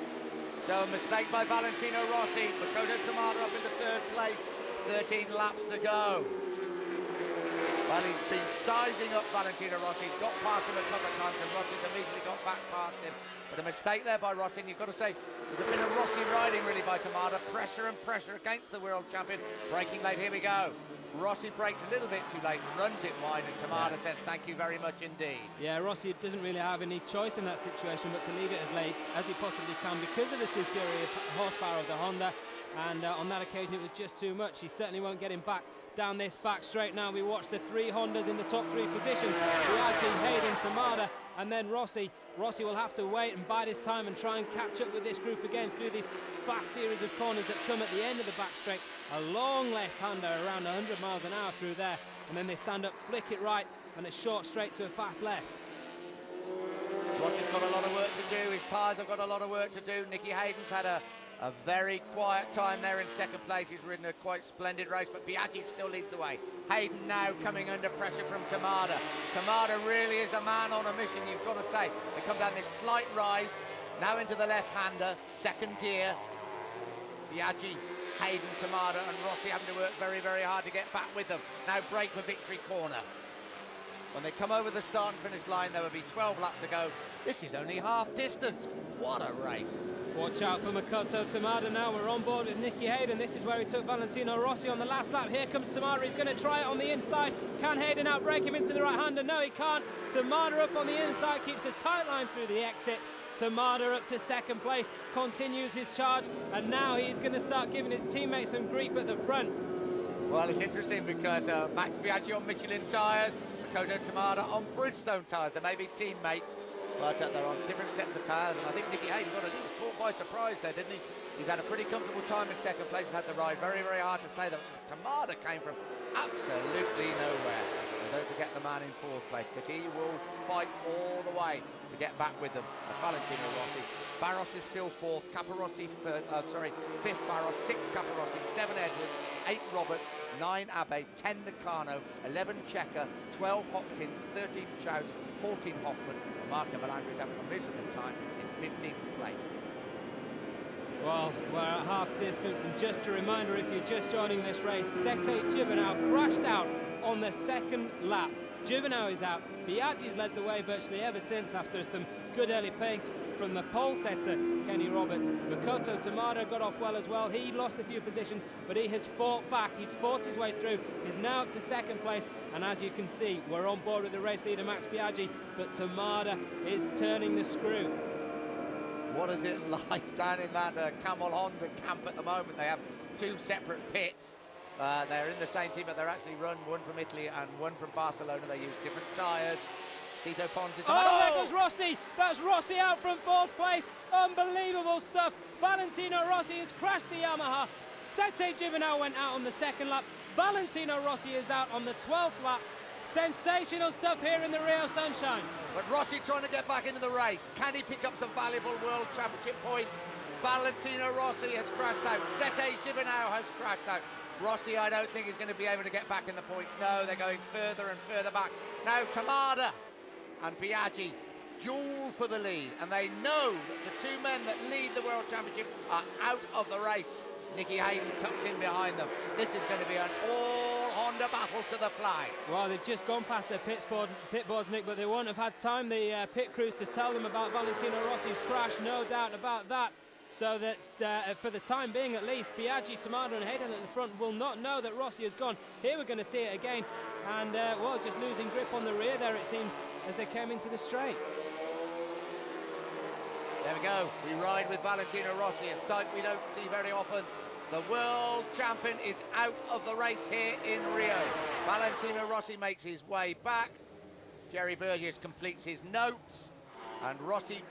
So a mistake by Valentino Rossi. Makoto Tamada up into 3rd place. 13 laps to go. Well, he's been sizing up Valentino Rossi. He's got past him a couple of times, and Rossi's immediately got back past him. But a mistake there by Rossi, and you've got to say, there's a bit of Rossi riding really by Tamada. Pressure and pressure against the world champion. Braking late, here we go. Rossi brakes a little bit too late, runs it wide, and Tamada says thank you very much indeed. Yeah, Rossi doesn't really have any choice in that situation but to leave it as late as he possibly can because of the superior horsepower of the Honda, and on that occasion it was just too much. He certainly won't get him back down this back straight now. We watch the 3 Hondas in the top 3 positions. Biaggi, Hayden, Tamada, and then Rossi. Rossi will have to wait and bide his time and try and catch up with this group again through these fast series of corners that come at the end of the back straight. A long left-hander around 100 miles an hour through there, and then they stand up, flick it right, and a short straight to a fast left. Rossi's got a lot of work to do. His tyres have got a lot of work to do. Nicky Hayden's had a very quiet time there in second place. He's ridden a quite splendid race, but Biaggi still leads the way. Hayden now coming under pressure from Tamada. Tamada really is a man on a mission, you've got to say. They come down this slight rise, now into the left-hander, second gear. Biaggi, Hayden, Tamada and Rossi having to work very, very hard to get back with them. Now brake for victory corner. When they come over the start and finish line, there will be 12 laps to go. This is only half distance. What a race. Watch out for Makoto Tamada now. We're on board with Nicky Hayden. This is where he took Valentino Rossi on the last lap. Here comes Tamada. He's going to try it on the inside. Can Hayden outbrake him into the right-hander? No, he can't. Tamada up on the inside, keeps a tight line through the exit. Tamada up to second place, continues his charge, and now he's going to start giving his teammates some grief at the front. Well, it's interesting because Max Biaggi on Michelin tyres, Makoto Tamada on Bridgestone tyres. They may be teammates, but they're on different sets of tyres, and I think Nicky Hayden got a little caught by surprise there, didn't he? He's had a pretty comfortable time in second place, had the ride very, very hard to stay there. Tamada came from absolutely nowhere. And don't forget the man in fourth place, because he will fight all the way to get back with them. That's Valentino Rossi. Barros is still fourth, Caparossi fifth Barros, sixth Caparossi, 7 Edwards, 8 Roberts, 9 Abe, 10 Nakano, 11 Checker, 12 Hopkins, 13 Chouse, 14 Hoffman. Marco Melandri is having a miserable time in 15th place. Well, we're at half distance, and just a reminder, if you're just joining this race, Sete Gibernau crashed out on the second lap. Gibernau is out. Biaggi's led the way virtually ever since after some good early pace from the pole setter, Kenny Roberts. Makoto Tamada got off well as well. He lost a few positions, but he has fought back. He's fought his way through. He's now up to second place, and as you can see, we're on board with the race leader, Max Biaggi, but Tamada is turning the screw. What is it like down in that Camel Honda camp at the moment? They have 2 separate pits. They're in the same team, but they're actually run, one from Italy and one from Barcelona. They use different tyres. Cito Pons is... there goes Rossi. That's Rossi out from 4th place. Unbelievable stuff. Valentino Rossi has crashed the Yamaha. Sete Gibernau went out on the 2nd lap. Valentino Rossi is out on the 12th lap. Sensational stuff here in the Rio sunshine. But Rossi trying to get back into the race. Can he pick up some valuable World Championship points? Valentino Rossi has crashed out. Sete Gibernau has crashed out. Rossi, I don't think is going to be able to get back in the points. No, they're going further and further back. Now Tamada and Biaggi duel for the lead, and they know that the 2 men that lead the World Championship are out of the race. Nicky Hayden tucked in behind them. This is going to be an all-Honda battle to the flag. Well, they've just gone past their pit boards, Nick, but they won't have had time, the pit crews, to tell them about Valentino Rossi's crash, no doubt about that. So that for the time being at least, Biaggi, Tamada and Hayden at the front will not know that Rossi has gone. Here we're going to see it again, and well, just losing grip on the rear there, it seemed, as they came into the straight. There we go. We ride with Valentino Rossi, a sight we don't see very often. The world champion is out of the race here in Rio. Valentino Rossi makes his way back. Jerry Burgess completes his notes, and Rossi,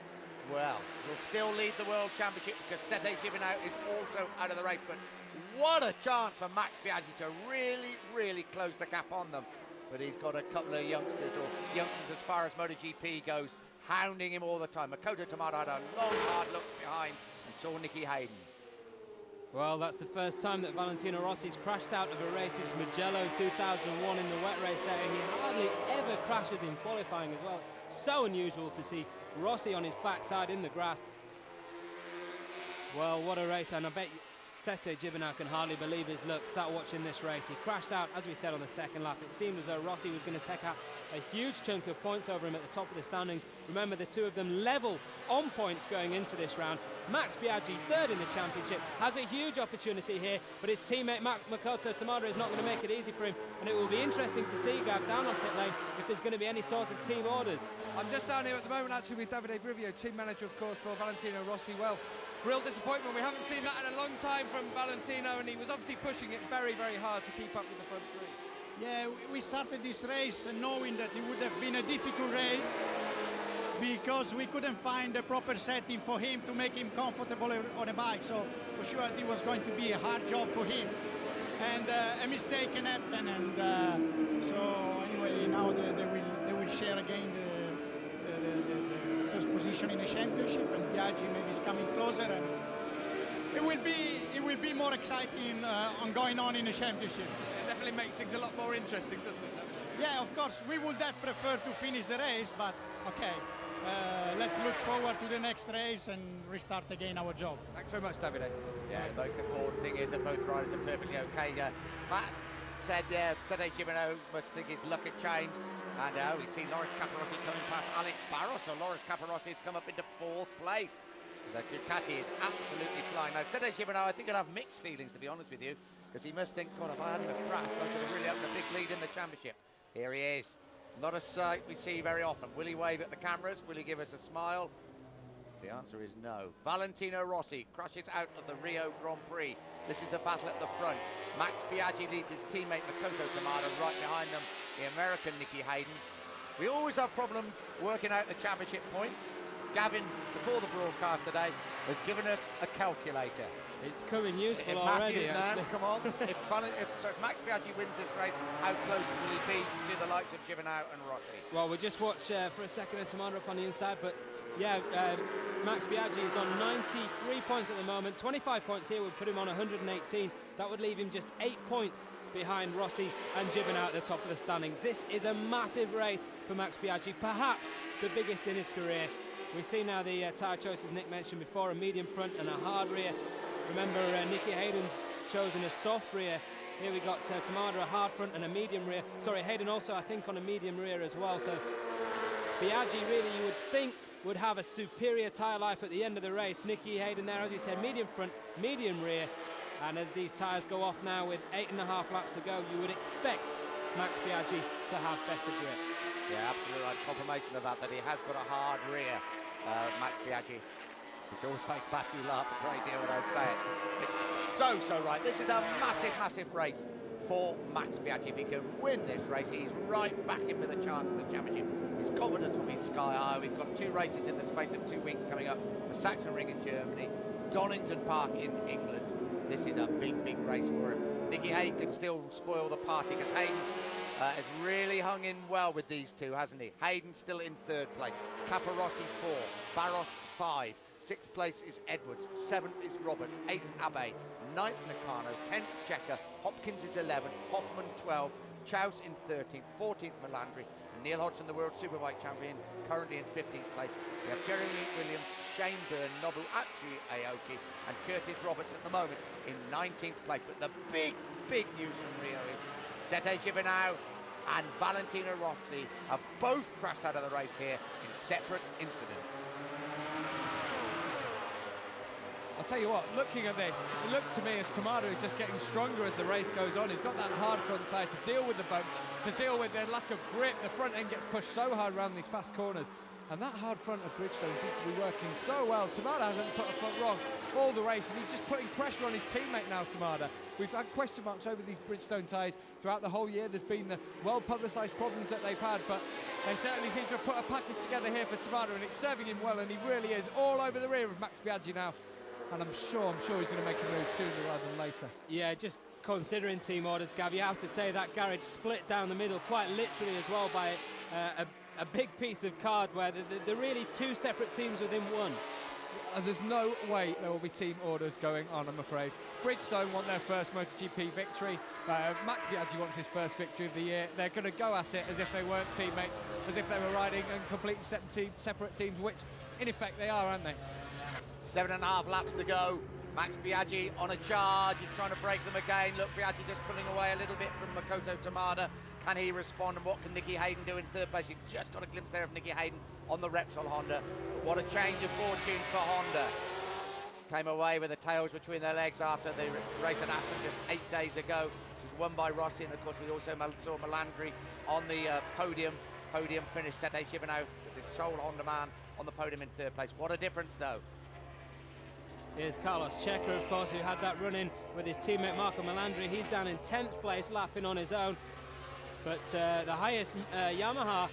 well, will still lead the World Championship because Sete Gibernau is also out of the race. But what a chance for Max Biaggi to really, really close the gap on them. But he's got a couple of youngsters as far as MotoGP goes, hounding him all the time. Makoto Tamada had a long, hard look behind and saw Nicky Hayden. Well, that's the first time that Valentino Rossi's crashed out of a race since Mugello 2001 in the wet race there, and he hardly ever crashes in qualifying as well. So unusual to see Rossi on his backside in the grass. Well, what a race, and I bet Sete Gibernau can hardly believe his luck sat watching this race. He crashed out, as we said, on the 2nd lap. It seemed as though Rossi was going to take out a huge chunk of points over him at the top of the standings. Remember, the 2 of them level on points going into this round. Max Biaggi, 3rd in the championship, has a huge opportunity here, but his teammate Makoto Tamada is not going to make it easy for him, and it will be interesting to see, Gav, down on pit lane, if there's going to be any sort of team orders. I'm just down here at the moment actually with Davide Brivio, team manager of course for Valentino Rossi. Well, real disappointment. We haven't seen that in a long time from Valentino, and he was obviously pushing it very, very hard to keep up with the front 3. Yeah, we started this race knowing that it would have been a difficult race because we couldn't find the proper setting for him to make him comfortable on a bike. So for sure it was going to be a hard job for him. And a mistake can happen, and so anyway, now they will share again the first position in the championship, and Biaggi maybe is coming closer, and it will be more exciting on going on in the championship. It definitely makes things a lot more interesting, doesn't it? Yeah, of course, we would have preferred to finish the race, but okay, let's look forward to the next race and restart again our job. Thanks very much, Davide. Yeah, the most important thing is that both riders are perfectly okay. Matt said, yeah, Sete Gibernau must think his luck had changed. And we see Loris Capirossi coming past Alex Barros. So Loris Capirossi has come up into 4th place. The Ducati is absolutely flying. Now, Sete Gibernau, I think he'll have mixed feelings, to be honest with you, because he must think, God, if I hadn't have crashed, I could have really opened a big lead in the championship. Here he is. Not a sight we see very often. Will he wave at the cameras? Will he give us a smile? The answer is no. Valentino Rossi crashes out of the Rio Grand Prix. This is the battle at the front. Max Biaggi leads his teammate Makoto Tamada. Right behind them, the American Nicky Hayden. We always have problems working out the championship points. Gavin, before the broadcast today, has given us a calculator. It's coming useful If already, Matthew, actually. come on. if Max Biaggi wins this race, how close will he be to the likes of Gibernau and Rossi? Well, we'll just watch for a second of Tamada up on the inside, but yeah, Max Biaggi is on 93 points at the moment. 25 points here would put him on 118. That would leave him just 8 points behind Rossi and Gibernau at the top of the standings. This is a massive race for Max Biaggi, perhaps the biggest in his career. We see now the tyre choices Nick mentioned before, a medium front and a hard rear. Remember, Nicky Hayden's chosen a soft rear. Here we got Tamada, a hard front and a medium rear. Sorry, Hayden also, I think, on a medium rear as well. So Biaggi, really, you would think, would have a superior tyre life at the end of the race. Nicky Hayden there, as you said, medium front, medium rear. And as these tyres go off now with 8.5 laps to go, you would expect Max Biaggi to have better grip. Yeah, absolutely right. Confirmation of that he has got a hard rear, Max Biaggi. Which always makes Matthew laugh a great deal when I say it. It's so right. This is a massive race for Max Biaggi. If he can win this race, he's right back in with a chance in the championship. His confidence will be sky high. We've got 2 races in the space of 2 weeks coming up. The Sachsenring in Germany, Donington Park in England. This is a big race for him. Nicky Hayden could still spoil the party because Hayden has really hung in well with these two, hasn't he? Hayden still in 3rd place. Capirossi 4, Barros 5. 6th place is Edwards, 7th is Roberts, 8th Abe, 9th Nakano, 10th Checker, Hopkins is 11th, Hoffman 12th, Chouse in 13th, 14th Melandri, and Neil Hodgson, the World Superbike Champion, currently in 15th place. We have Jeremy Williams, Shane Byrne, Nobu Atsu Aoki, and Curtis Roberts at the moment in 19th place. But the big news from Rio is Sete Gibernau and Valentino Rossi have both crashed out of the race here in separate incidents. I'll tell you what, looking at this, it looks to me as Tamada is just getting stronger as the race goes on. He's got that hard front tyre to deal with the bump, to deal with their lack of grip. The front end gets pushed so hard around these fast corners. And that hard front of Bridgestone seems to be working so well. Tamada hasn't put a front wrong all the race, and he's just putting pressure on his teammate now, Tamada. We've had question marks over these Bridgestone tyres throughout the whole year. There's been the well-publicised problems that they've had, but they certainly seem to have put a package together here for Tamada, and it's serving him well, and he really is all over the rear of Max Biaggi now. And I'm sure he's going to make a move sooner rather than later. Yeah, just considering team orders, Gav, you have to say that garage split down the middle quite literally as well by a big piece of card where they're really 2 separate teams within one. And there's no way there will be team orders going on, I'm afraid. Bridgestone want their first MotoGP victory. Max Biaggi wants his first victory of the year. They're going to go at it as if they weren't teammates, as if they were riding in completely separate teams, which in effect they are, aren't they? 7.5 laps to go. Max Biaggi on a charge. He's trying to break them again. Look, Biaggi just pulling away a little bit from Makoto Tamada. Can he respond? And what can Nicky Hayden do in 3rd place? You've just got a glimpse there of Nicky Hayden on the Repsol Honda. What a change of fortune for Honda. Came away with the tails between their legs after the race at Assen just 8 days ago. It was won by Rossi, and of course we also saw Melandri on the podium. Podium finish. Sete Gibernau, the sole Honda man, on the podium in 3rd place. What a difference, though. Here's Carlos Checker, of course, who had that run-in with his teammate Marco Melandri. He's down in 10th place, lapping on his own. But the highest Yamaha,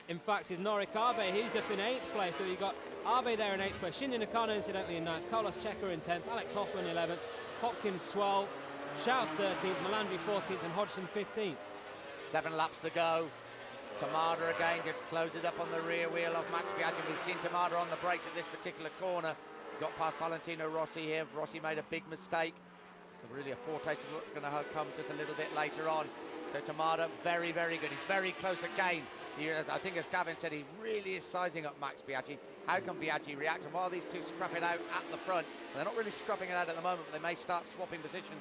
in fact, is Norik Abe. He's up in 8th place, so you got Abe there in 8th place. Shinji Nakano, incidentally, in 9th. Carlos Checker in 10th. Alex Hoffman 11th. Hopkins 12th. Schaus 13th. Melandri 14th. And Hodgson 15th. 7 laps to go. Tamada again just closes up on the rear wheel of Max Biaggi. We've seen Tamada on the brakes at this particular corner. Got past Valentino Rossi here. Rossi made a big mistake. Really a foretaste of what's going to come just a little bit later on. So Tamada, very, very good. He's very close again. I think, as Gavin said, he really is sizing up Max Biaggi. How can Biaggi react? And while these two scrap it out at the front, they're not really scrapping it out at the moment, but they may start swapping position.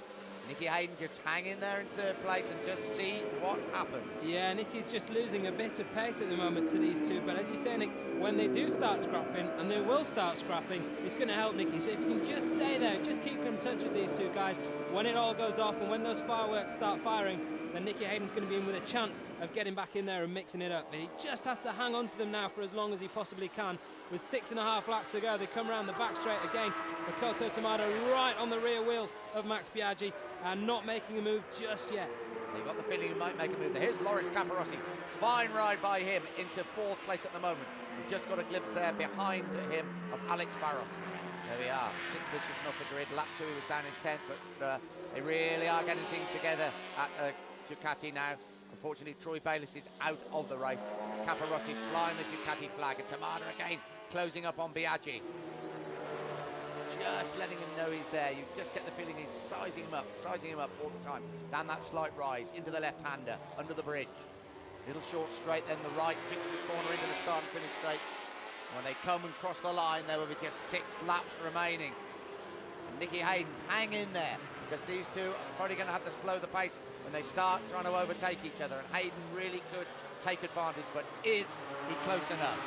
Nicky Hayden just hang in there in third place and just see what happens. Yeah, Nicky's just losing a bit of pace at the moment to these two, but as you say, Nick, when they do start scrapping, and they will start scrapping, it's going to help Nicky. So if you can just stay there, just keep in touch with these two guys, when it all goes off and when those fireworks start firing, then Nicky Hayden's going to be in with a chance of getting back in there and mixing it up. But he just has to hang on to them now for as long as he possibly can. With 6.5 laps to go, they come around the back straight again. Makoto Tamada right on the rear wheel of Max Biaggi and not making a move just yet. They've got the feeling he might make a move there. Here's Loris Capirossi. Fine ride by him into 4th place at the moment. We've just got a glimpse there behind him of Alex Barros. There we are, 6th position off the grid. Lap 2 he was down in 10th, but they really are getting things together at Ducati now. Unfortunately, Troy Bayliss is out of the race. Capirossi flying the Ducati flag, and Tamada again closing up on Biaggi. Just letting him know he's there. You just get the feeling he's sizing him up all the time. Down that slight rise, into the left-hander, under the bridge. Little short straight, then the right victory corner into the start and finish straight. When they come and cross the line, there will be just 6 laps remaining. And Nicky Hayden, hang in there, because these two are probably going to have to slow the pace when they start trying to overtake each other. And Hayden really could take advantage, but is he close enough?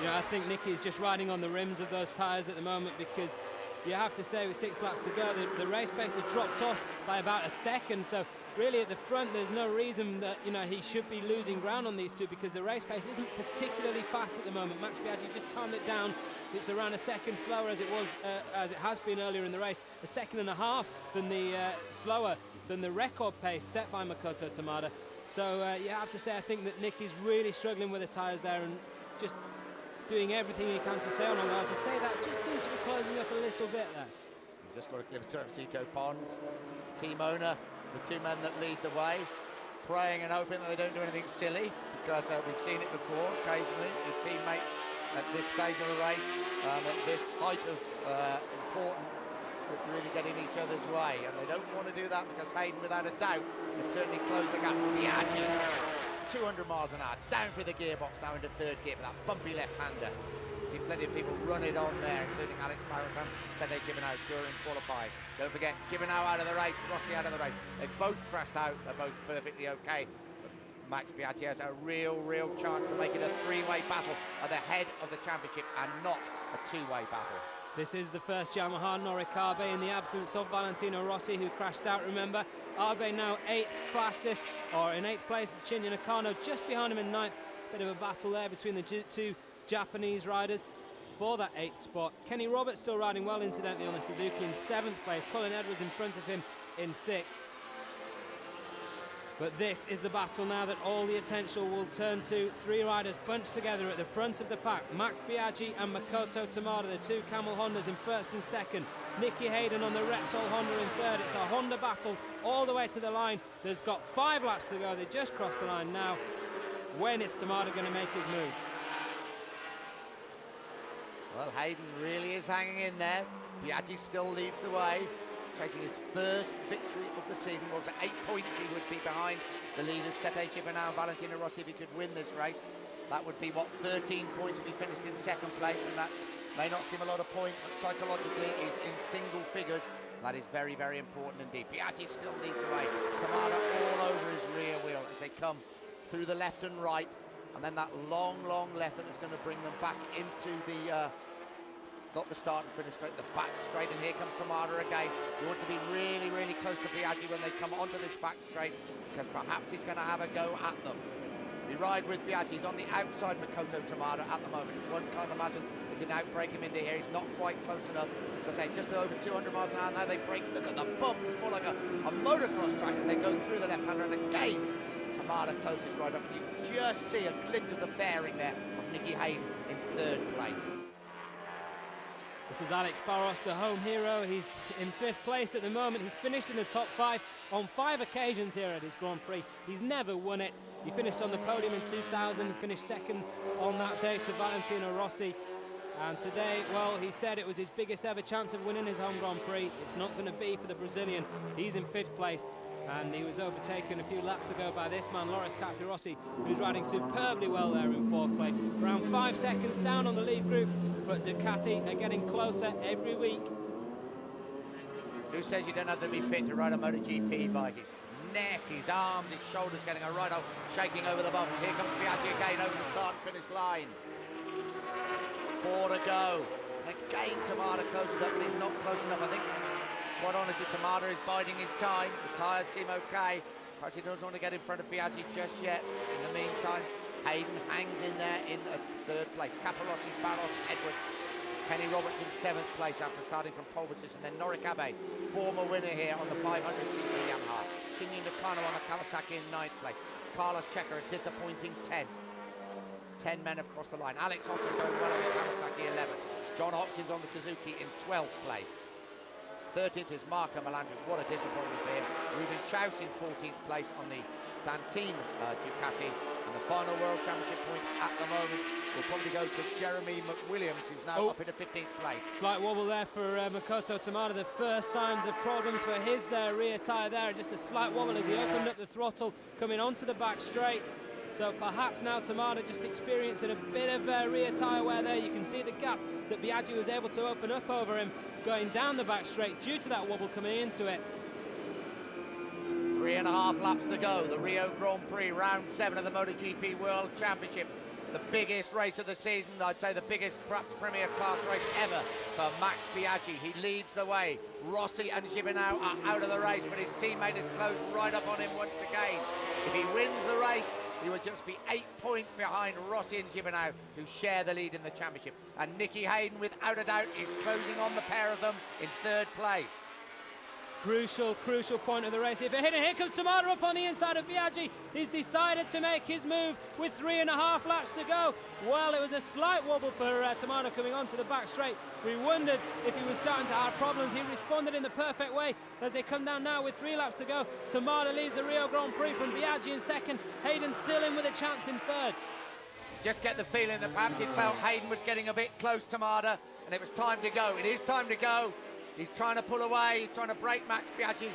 Yeah, I think Nicky is just riding on the rims of those tyres at the moment, because you have to say with 6 laps to go, the race pace has dropped off by about a second. So really at the front, there's no reason that, you know, he should be losing ground on these two, because the race pace isn't particularly fast at the moment. Max Biaggi just calmed it down. It's around a second slower as it was, as it has been earlier in the race. 1.5 seconds than the slower than the record pace set by Makoto Tamada. So you have to say, I think that Nicky's really struggling with the tyres there and just doing everything he can to stay on. Although, as I say, that just seems to be closing up a little bit there. We've just got a glimpse of Cito Pons, team owner, the two men that lead the way, praying and hoping that they don't do anything silly, because we've seen it before occasionally. The teammates at this stage of the race, at this height of importance, could really get in each other's way, and they don't want to do that, because Hayden, without a doubt, has certainly closed the gap. Biaggi, 200 miles an hour, down through the gearbox now into 3rd gear for that bumpy left-hander. See plenty of people run it on there, including Alex Barros and Sete Gibernau during qualifying. Don't forget, Gibernau out of the race, Rossi out of the race. They both crashed out, they're both perfectly okay. But Max Biaggi has a real chance to make it a 3-way battle at the head of the championship and not a 2-way battle. This is the first Yamaha Noric Abe in the absence of Valentino Rossi, who crashed out, remember. Abe now 8th fastest, or in 8th place. Shinya Nakano just behind him in 9th. Bit of a battle there between the two Japanese riders for that 8th spot. Kenny Roberts still riding well, incidentally, on the Suzuki in 7th place. Colin Edwards in front of him in 6th. But this is the battle now that all the attention will turn to. 3 riders bunched together at the front of the pack. Max Biaggi and Makoto Tamada, the 2 Camel Hondas in 1st and 2nd. Nicky Hayden on the Repsol Honda in 3rd. It's a Honda battle all the way to the line. There's got 5 laps to go. They just crossed the line now. When is Tamada going to make his move? Well, Hayden really is hanging in there. Biaggi still leads the way, chasing his first victory of the season. Was 8 points he would be behind the leaders, Sete Gibernau and Valentino Rossi, if he could win this race. That would be, what, 13 points if he finished in 2nd place, and that may not seem a lot of points, but psychologically is in single figures. That is very important indeed. Biaggi still leads the way. Tamada all over his rear wheel as they come through the left and right, and then that long left that is going to bring them back into the not the start and finish straight, the back straight, and here comes Tamada again. He wants to be really close to Biaggi when they come onto this back straight, because perhaps he's going to have a go at them. We ride with Biaggi. He's on the outside Makoto Tamada at the moment. One can't imagine they can outbrake him into here. He's not quite close enough. As I say, just over 200 miles an hour. Now they break. Look at the bumps. It's more like a motocross track as they go through the left-hander, and again Tamada closes right up. You just see a glint of the fairing there of Nicky Hayden in 3rd place. This is Alex Barros, the home hero. He's in 5th place at the moment. He's finished in the top 5 on 5 occasions here at his Grand Prix. He's never won it. He finished on the podium in 2000, finished 2nd on that day to Valentino Rossi. And today, well, he said it was his biggest ever chance of winning his home Grand Prix. It's not going to be for the Brazilian. He's in 5th place. And he was overtaken a few laps ago by this man, Loris Capirossi, who's riding superbly well there in 4th place. Around 5 seconds down on the lead group, but Ducati are getting closer every week. Who says you don't have to be fit to ride a MotoGP bike? His neck, his arms, his shoulders getting a right off, shaking over the bumps. Here comes Biaggi again over the start and finish line. 4 to go. And again, Tamada closes up, but he's not close enough, I think. Quite honestly, Tamada is biding his time. The tyres seem okay. Perhaps he doesn't want to get in front of Biaggi just yet. In the meantime, Hayden hangs in there in 3rd place. Capirossi, Barros, Edwards. Kenny Roberts in 7th place after starting from pole position. Then Norikabe, former winner here on the 500cc Yamaha. Shinji Nakano on the Kawasaki in 9th place. Carlos Checker, a disappointing 10th. 10 men have crossed the line. Alex Hoffman going well on the Kawasaki 11th. John Hopkins on the Suzuki in 12th place. 13th is Marco Melandri, what a disappointment for him. Ruben Chaus in 14th place on the Dantine Ducati. And the final World Championship point at the moment will probably go to Jeremy McWilliams, who's now up into 15th place. Slight wobble there for Makoto Tamada. The first signs of problems for his rear tyre there. Just a slight wobble as he opened up the throttle coming onto the back straight. So perhaps now Tamada just experiencing a bit of rear tyre wear there. You can see the gap that Biaggi was able to open up over him going down the back straight due to that wobble coming into it. 3.5 laps to go. The Rio Grand Prix, round 7 of the MotoGP World Championship. The biggest race of the season, I'd say the biggest, perhaps Premier Class race ever for Max Biaggi. He leads the way. Rossi and Gibernau are out of the race, but his teammate has closed right up on him once again. If he wins the race, he will just be 8 points behind Rossi and Gibernau, who share the lead in the championship. And Nicky Hayden, without a doubt, is closing on the pair of them in 3rd place. Crucial point of the race. If it hit it, here comes Tamada up on the inside of Biaggi. He's decided to make his move with 3.5 laps to go. Well, it was a slight wobble for Tamada coming onto the back straight. We wondered if he was starting to have problems. He responded in the perfect way as they come down now with 3 laps to go. Tamada leads the Rio Grand Prix from Biaggi in 2nd. Hayden still in with a chance in 3rd. Just get the feeling that perhaps he felt Hayden was getting a bit close to Tamada, and it was time to go. It is time to go. He's trying to pull away, he's trying to break Max Biaggi.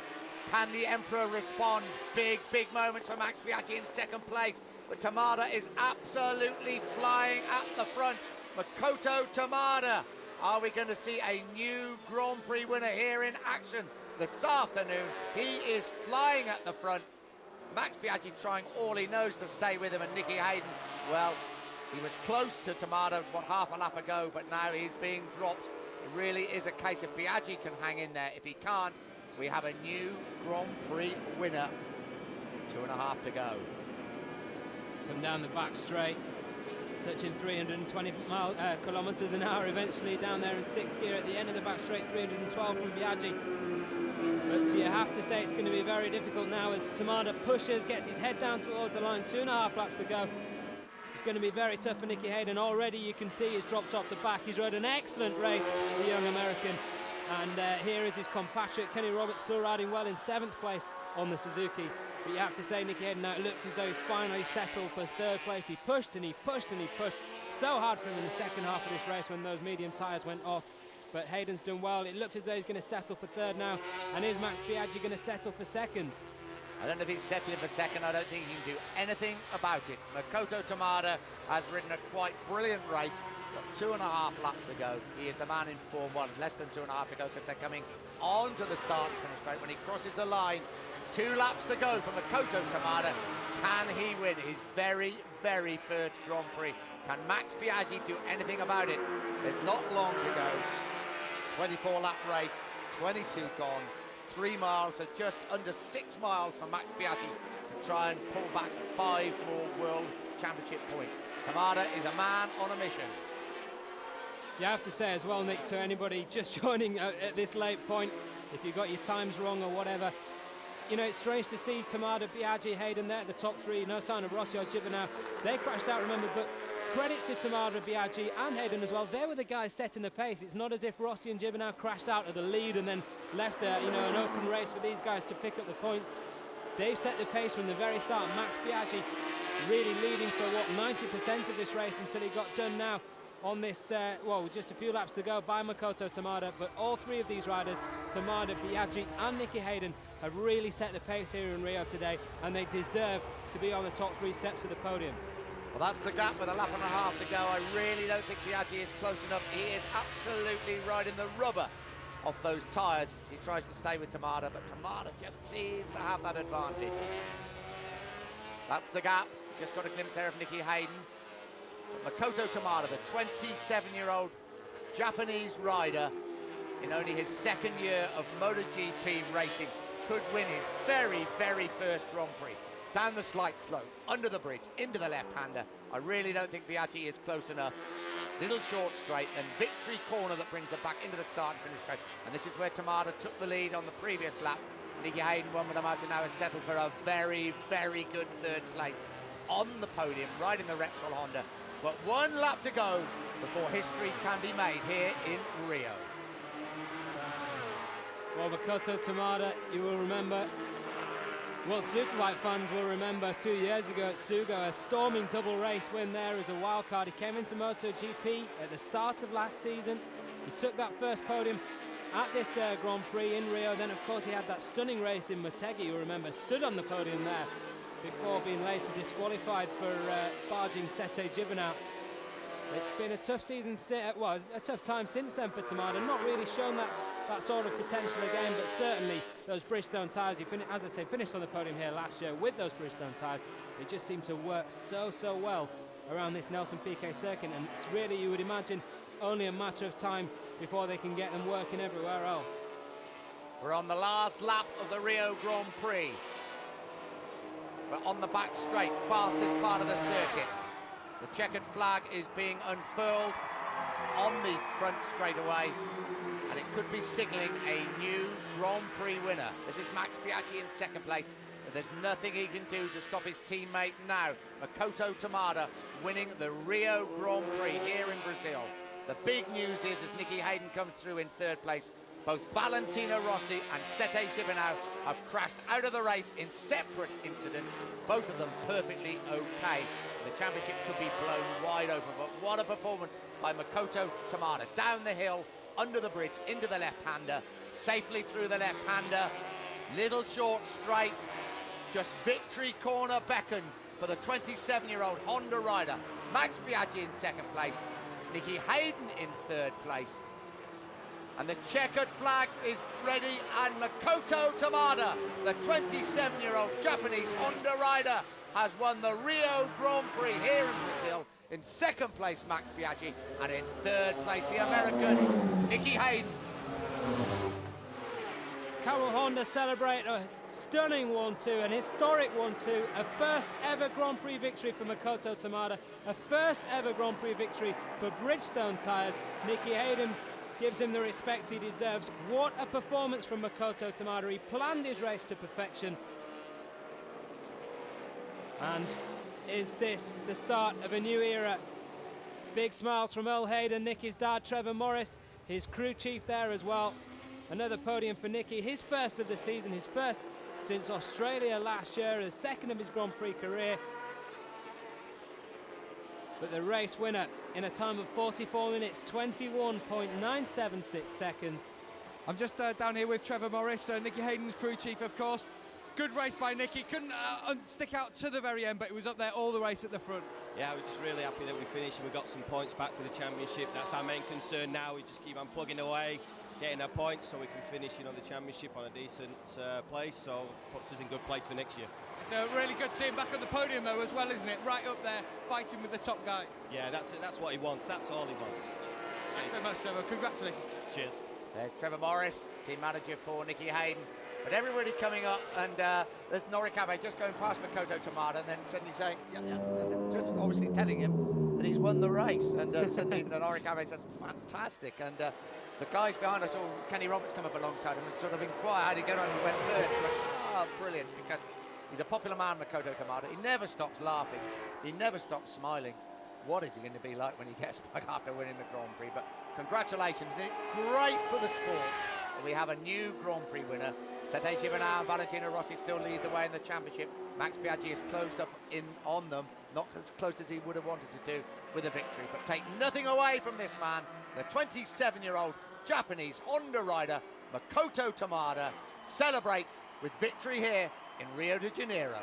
Can the Emperor respond? Big moments for Max Biaggi in 2nd place. But Tamada is absolutely flying at the front. Makoto Tamada. Are we going to see a new Grand Prix winner here in action this afternoon? He is flying at the front. Max Biaggi trying all he knows to stay with him, and Nicky Hayden, well, he was close to Tamada, half a lap ago, but now he's being dropped. It really is a case of Biaggi can hang in there. If he can't, we have a new Grand Prix winner. 2.5 to go. Come down the back straight, touching 320 kilometres an hour eventually down there in 6th gear at the end of the back straight, 312 from Biaggi. But you have to say it's going to be very difficult now as Tamada pushes, gets his head down towards the line, 2.5 laps to go. It's going to be very tough for Nicky Hayden. Already you can see he's dropped off the back. He's rode an excellent race, the young American. And here is his compatriot, Kenny Roberts, still riding well in 7th place on the Suzuki. But you have to say, Nicky Hayden, now it looks as though he's finally settled for 3rd place. He pushed and he pushed and he pushed so hard for him in the second half of this race when those medium tyres went off. But Hayden's done well. It looks as though he's going to settle for 3rd now. And is Max Biaggi going to settle for 2nd? I don't know if he's settling for 2nd. I don't think he can do anything about it. Makoto Tamada has ridden a quite brilliant race. Got 2.5 laps to go. He is the man in Form 1. Less than 2.5 to go because they're coming onto the start and finish straight. When he crosses the line, 2 laps to go for Makoto Tamada. Can he win his very, very first Grand Prix? Can Max Biaggi do anything about it? There's not long to go. 24-lap race, 22 gone. 3 miles, so just under 6 miles for Max Biaggi to try and pull back 5 more World Championship points. Tamada is a man on a mission. You have to say as well, Nick, to anybody just joining at this late point, if you got your times wrong or whatever, you know, it's strange to see Tamada, Biaggi, Hayden there at the top 3, no sign of Rossi or Gibernau. They crashed out, remember, but credit to Tamada, Biaggi and Hayden as well. They were the guys setting the pace. It's not as if Rossi and Gibernau crashed out of the lead and then left an open race for these guys to pick up the points. They've set the pace from the very start. Max Biaggi really leading for, 90% of this race until he got done now on this, just a few laps to go by Makoto Tamada. But all three of these riders, Tamada, Biaggi and Nicky Hayden, have really set the pace here in Rio today, and they deserve to be on the top 3 steps of the podium. Well, that's the gap with a lap and a half to go. I really don't think Biaggi is close enough. He is absolutely riding the rubber off those tyres as he tries to stay with Tamada, but Tamada just seems to have that advantage. That's the gap. Just got a glimpse there of Nicky Hayden. But Makoto Tamada, the 27-year-old Japanese rider in only his second year of MotoGP racing, could win his very, very first Grand Prix. Down the slight slope, under the bridge, into the left-hander. I really don't think Biaggi is close enough. Little short straight, then victory corner that brings them back into the start and finish straight. And this is where Tamada took the lead on the previous lap. Nicky Hayden won with them out and now has settled for a very, very good third place on the podium, riding the Repsol Honda. But one lap to go before history can be made here in Rio. Well, Makoto Tamada, you will remember, what Superbike fans will remember 2 years ago at Sugo, a storming double race win there as a wild card. He came into MotoGP at the start of last season. He took that first podium at this Grand Prix in Rio. Then, of course, he had that stunning race in Motegi, you remember, stood on the podium there before being later disqualified for barging Sete Gibernau. It's been a tough season, a tough time since then for Tamada. Not really shown that sort of potential again, but certainly those Bridgestone tyres, he as I say, finished on the podium here last year with those Bridgestone tyres. They just seem to work so well around this Nelson Piquet circuit, and it's really, you would imagine, only a matter of time before they can get them working everywhere else. We're on the last lap of the Rio Grand Prix. We're on the back straight, fastest part of the circuit. The checkered flag is being unfurled on the front straightaway, and it could be signalling a new Grand Prix winner. This is Max Biaggi in second place, but there's nothing he can do to stop his teammate now. Makoto Tamada winning the Rio Grand Prix here in Brazil. The big news is, as Nicky Hayden comes through in third place, both Valentino Rossi and Sete Gibernau have crashed out of the race in separate incidents, both of them perfectly okay. The championship could be blown wide open, but what a performance by Makoto Tamada. Down the hill, under the bridge, into the left-hander, safely through the left-hander, little short straight, just victory corner beckons for the 27-year-old Honda rider. Max Biaggi in second place, Nicky Hayden in third place, and the checkered flag is ready, and Makoto Tamada, the 27-year-old Japanese Honda rider, has won the Rio Grand Prix here in Brazil. In second place, Max Biaggi, and in third place, the American Nicky Hayden. Carroll Honda celebrate a stunning 1-2, an historic 1-2, a first ever Grand Prix victory for Makoto Tamada, a first ever Grand Prix victory for Bridgestone tyres. Nicky Hayden gives him the respect he deserves. What a performance from Makoto Tamada. He planned his race to perfection. And is this the start of a new era? Big smiles from Earl Hayden, Nicky's dad, Trevor Morris, his crew chief there as well. Another podium for Nicky, his first of the season, his first since Australia last year, the second of his Grand Prix career. But the race winner in a time of 44 minutes, 21.976 seconds. I'm just down here with Trevor Morris, Nicky Hayden's crew chief, of course. Good race by Nicky, couldn't stick out to the very end, but he was up there all the race at the front. Yeah, we're just really happy that we finished and we got some points back for the championship. That's our main concern now. We just keep on plugging away, getting our points so we can finish, the championship on a decent place. So puts us in good place for next year. It's really good to see him back on the podium though as well, isn't it? Right up there, fighting with the top guy. Yeah, that's it. That's what he wants. That's all he wants. Thanks so much, Trevor. Congratulations. Cheers. There's Trevor Morris, team manager for Nicky Hayden. But everybody coming up, and there's Norikabe just going past Makoto Tamada, and then suddenly saying, and just obviously telling him that he's won the race. And suddenly Norikabe says, fantastic. And the guys behind us, Kenny Roberts come up alongside him and sort of inquire how did he get on. He went first. But, brilliant, because he's a popular man, Makoto Tamada. He never stops laughing. He never stops smiling. what is he going to be like when he gets back after winning the Grand Prix. But congratulations, and it's great for the sport that we have a new Grand Prix winner. Sete Gibernau and Valentino Rossi still lead the way in the championship. Max Biaggi is closed up on them, not as close as he would have wanted to do with a victory, but take nothing away from this man, the 27-year-old Japanese Honda rider, Makoto Tamada, celebrates with victory here in Rio de Janeiro.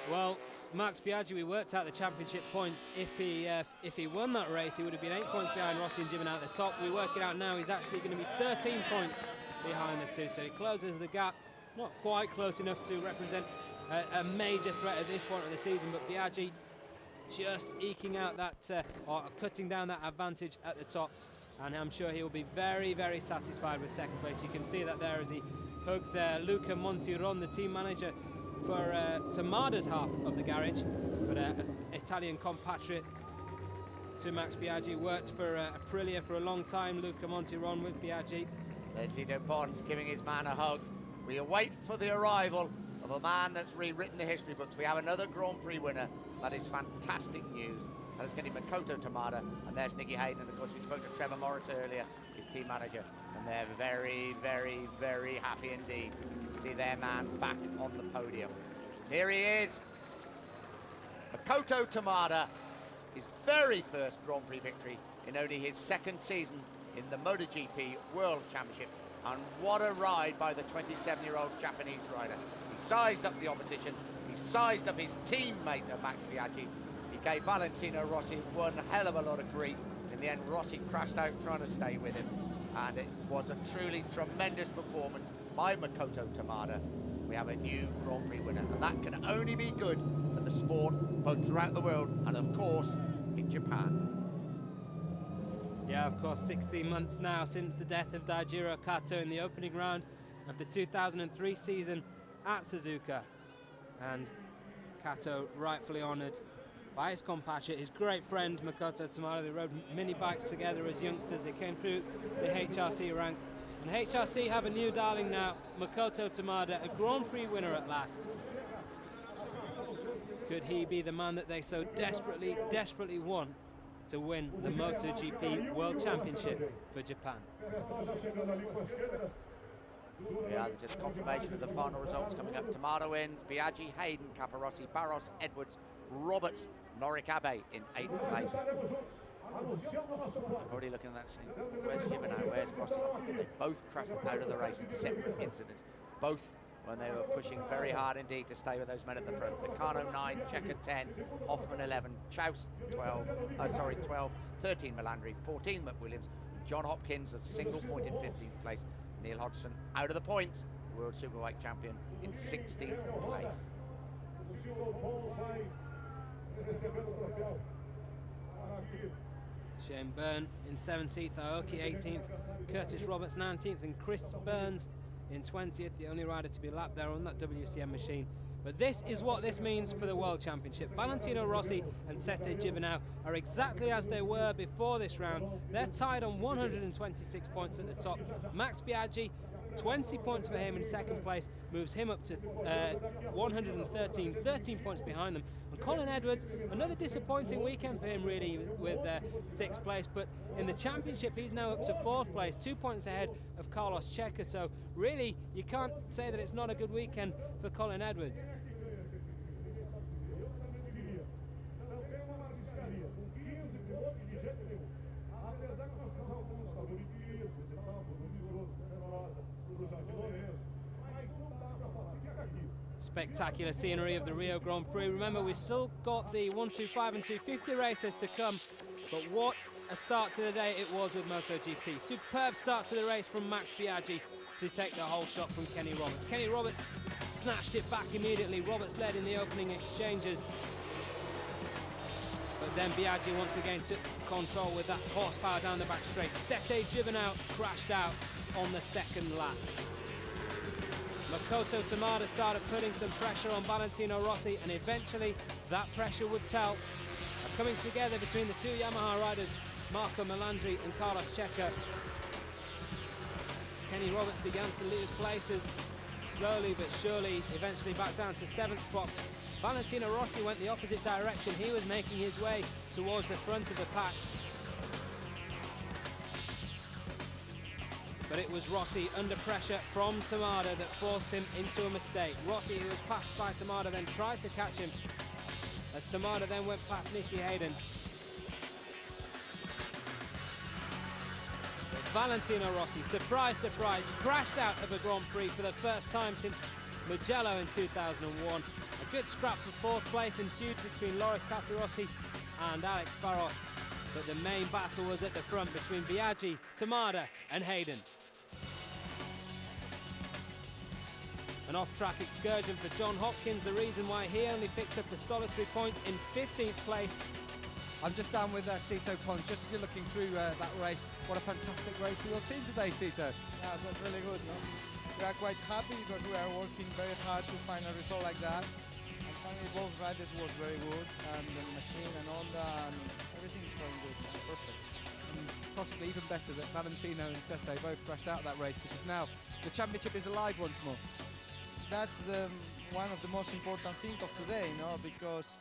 Well, Max Biaggi, we worked out the championship points. If he won that race, he would have been 8 points behind Rossi and Gibernau at the top. We work it out now, he's actually going to be 13 points behind the two, so he closes the gap. Not quite close enough to represent a major threat at this point of the season, but Biaggi just eking out that, or cutting down that advantage at the top, and I'm sure he will be very, very satisfied with second place. You can see that there as he hugs Luca Montiron, the team manager for Tamada's half of the garage, but Italian compatriot to Max Biaggi, worked for Aprilia for a long time. Luca Montiron with Biaggi. Leslie Dupont giving his man a hug. We await for the arrival of a man that's rewritten the history books. We have another Grand Prix winner. That is fantastic news. That is going to be Makoto Tamada, and there's Nicky Hayden, and of course we spoke to Trevor Morris earlier, his team manager, and they're very, very, very happy indeed to see their man back on the podium. Here he is, Makoto Tamada, his very first Grand Prix victory in only his second season in the MotoGP World Championship, and what a ride by the 27-year-old Japanese rider. He sized up the opposition, he sized up his teammate Max Biaggi. He gave Valentino Rossi one hell of a lot of grief. In the end, Rossi crashed out trying to stay with him, and it was a truly tremendous performance by Makoto Tamada. We have a new Grand Prix winner, and that can only be good for the sport, both throughout the world and of course in Japan. Yeah, of course, 16 months now since the death of Daijiro Kato in the opening round of the 2003 season at Suzuka, and Kato rightfully honoured by his compatriot, his great friend Makoto Tamada. They rode mini bikes together as youngsters. They came through the HRC ranks, and HRC have a new darling now, Makoto Tamada, a Grand Prix winner at last. Could he be the man that they so desperately want to win the MotoGP World Championship for Japan? Yeah, there's just confirmation of the final results coming up. Tamada wins, Biaggi, Hayden, Caparossi, Barros, Edwards, Roberts, Norikabe in 8th place. I'm probably looking at that saying, where's Gibernau, where's Rossi? They both crashed out of the race in separate incidents. Both when they were pushing very hard indeed to stay with those men at the front. Meccano 9, Checker 10, Hoffman 11, Chouse 12, 13 Melandri, 14 McWilliams, John Hopkins a single point in 15th place. Neil Hodgson out of the points, World Superbike champion in 16th place. Shane Byrne in 17th, Aoki 18th, Curtis Roberts 19th, and Chris Burns in 20th, the only rider to be lapped there on that WCM machine. But this is what this means for the World Championship. Valentino Rossi and Sete Gibernau are exactly as they were before this round. They're tied on 126 points at the top. Max Biaggi, 20 points for him in second place, moves him up to 113, 13 points behind them. And Colin Edwards, another disappointing weekend for him really with 6th place, but in the championship he's now up to 4th place, 2 points ahead of Carlos Checa. So really you can't say that it's not a good weekend for Colin Edwards. Spectacular scenery of the Rio Grand Prix. Remember, we've still got the 125 and 250 races to come, but what a start to the day it was with MotoGP. Superb start to the race from Max Biaggi to take the whole shot from Kenny Roberts. Kenny Roberts snatched it back immediately. Roberts led in the opening exchanges, but then Biaggi once again took control with that horsepower down the back straight. Sete Gibernau crashed out on the second lap. Makoto Tamada started putting some pressure on Valentino Rossi, and eventually that pressure would tell coming together between the two Yamaha riders, Marco Melandri and Carlos Checo. Kenny Roberts began to lose places, slowly but surely, eventually back down to 7th spot. Valentino Rossi went the opposite direction. He was making his way towards the front of the pack. But it was Rossi under pressure from Tamada that forced him into a mistake. Rossi, who was passed by Tamada, then tried to catch him as Tamada then went past Nicky Hayden. Valentino Rossi, surprise, surprise, crashed out of a Grand Prix for the first time since Mugello in 2001. A good scrap for 4th place ensued between Loris Capirossi and Alex Barros, but the main battle was at the front between Biaggi, Tamada and Hayden. An off-track excursion for John Hopkins, the reason why he only picked up a solitary point in 15th place. I'm just down with Sito Pons, just as you're looking through that race. What a fantastic race for your team today, Sito. Yeah, it was really good. No? We are quite happy because we are working very hard to find a result like that. And finally, both riders was very good, and the machine and Honda, and everything is going good. Perfect. And possibly even better that Valentino and Sete both crashed out of that race, because now the championship is alive once more. That's one of the most important things of today, no? Because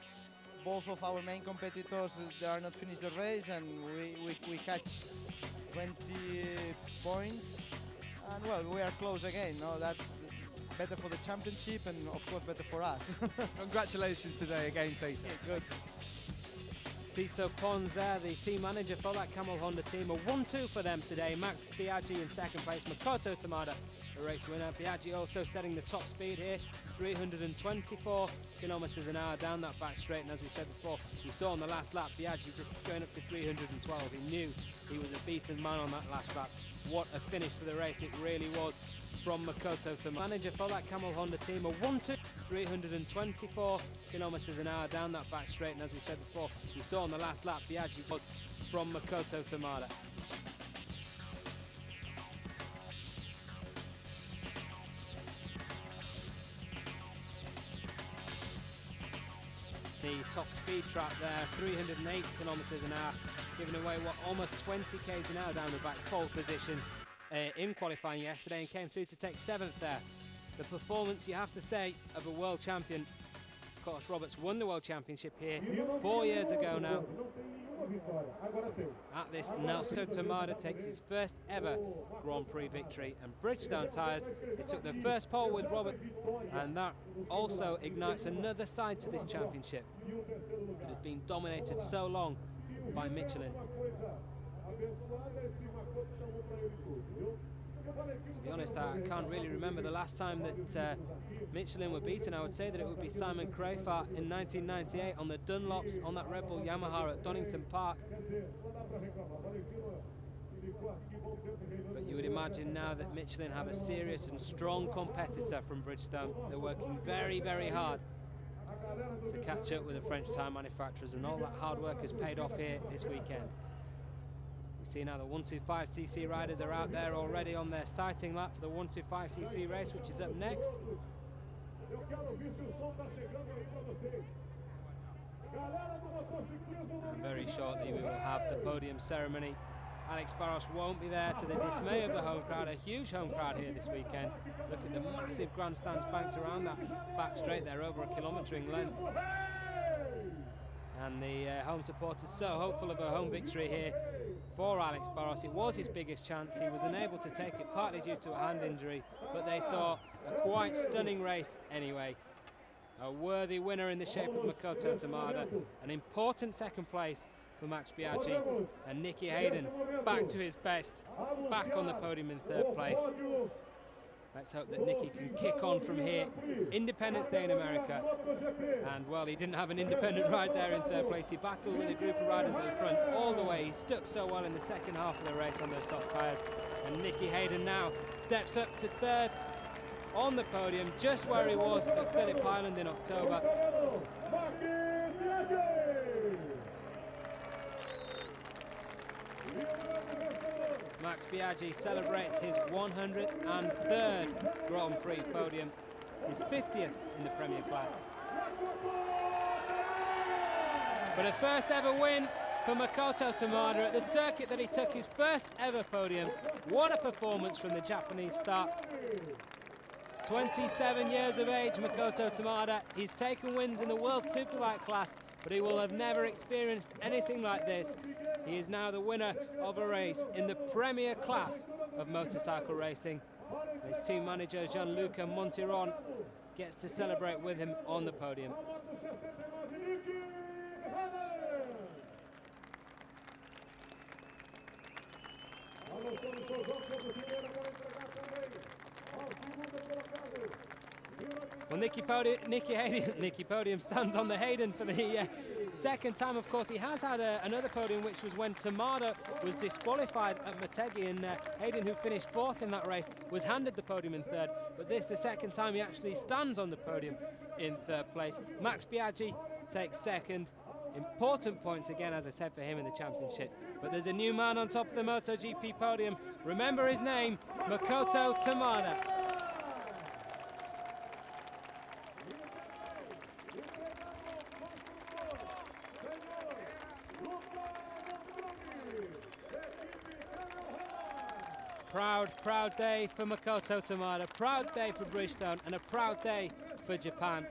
both of our main competitors, they are not finished the race, and we catch 20 points, and well, we are close again. No, that's better for the championship, and of course better for us. Congratulations today again, Sito. Yeah, good. Sito Pons there, the team manager for that Camel Honda team. A 1-2 for them today. Max Biaggi in 2nd place, Makoto Tamada, the race winner. Biaggi also setting the top speed here, 324 kilometers an hour down that back straight. And as we said before, we saw on the last lap, Biaggi just going up to 312. He knew he was a beaten man on that last lap. What a finish to the race it really was from Makoto Tamada. Manager for that Camel Honda team, a 1-2, 324 kilometers an hour down that back straight. And as we said before, we saw on the last lap, Biaggi was from Makoto Tamada. The top speed trap there, 308 kilometers an hour, giving away almost 20 k's an hour down the back. Pole position in qualifying yesterday, and came through to take 7th there. The performance, you have to say, of a world champion. Carlos Roberts won the world championship here 4 years ago now. At this, Nelson Tamada takes his first ever Grand Prix victory, and Bridgestone tyres, they took the first pole with Robert, and that also ignites another side to this championship that has been dominated so long by Michelin. To be honest, I can't really remember the last time that Michelin were beaten. I would say that it would be Simon Crafart in 1998 on the Dunlops on that Red Bull Yamaha at Donington Park. But you would imagine now that Michelin have a serious and strong competitor from Bridgestone. They're working very, very hard to catch up with the French tyre manufacturers, and all that hard work has paid off here this weekend. See now the 125cc riders are out there already on their sighting lap for the 125cc race, which is up next. And very shortly we will have the podium ceremony. Alex Barros won't be there, to the dismay of the home crowd. A huge home crowd here this weekend. Look at the massive grandstands banked around that back straight there, over a kilometre in length. And the home supporters so hopeful of a home victory here for Alex Barros. It was his biggest chance. He was unable to take it, partly due to a hand injury, but they saw a quite stunning race anyway. A worthy winner in the shape of Makoto Tamada. An important 2nd place for Max Biaggi, and Nicky Hayden back to his best, back on the podium in 3rd place. Let's hope that Nicky can kick on from here. Independence Day in America. And, well, he didn't have an independent ride there in 3rd place. He battled with a group of riders at the front all the way. He stuck so well in the 2nd half of the race on those soft tyres. And Nicky Hayden now steps up to 3rd on the podium, just where he was at Phillip Island in October. Max Biaggi celebrates his 103rd Grand Prix podium, his 50th in the Premier class. But a first ever win for Makoto Tamada at the circuit that he took his first ever podium. What a performance from the Japanese star. 27 years of age, Makoto Tamada. He's taken wins in the World Superbike class, but he will have never experienced anything like this. He is now the winner of a race in the premier class of motorcycle racing. His team manager, Gianluca Montiron, gets to celebrate with him on the podium. Well, Nicky Podium stands on the Hayden for the second time. Of course, he has had another podium, which was when Tamada was disqualified at Motegi, and Hayden, who finished 4th in that race, was handed the podium in 3rd. But this, the second time he actually stands on the podium in 3rd place. Max Biaggi takes 2nd. Important points again, as I said, for him in the championship. But there's a new man on top of the MotoGP podium. Remember his name, Makoto Tamada. Proud day for Makoto Tamada, proud day for Bridgestone, and a proud day for Japan.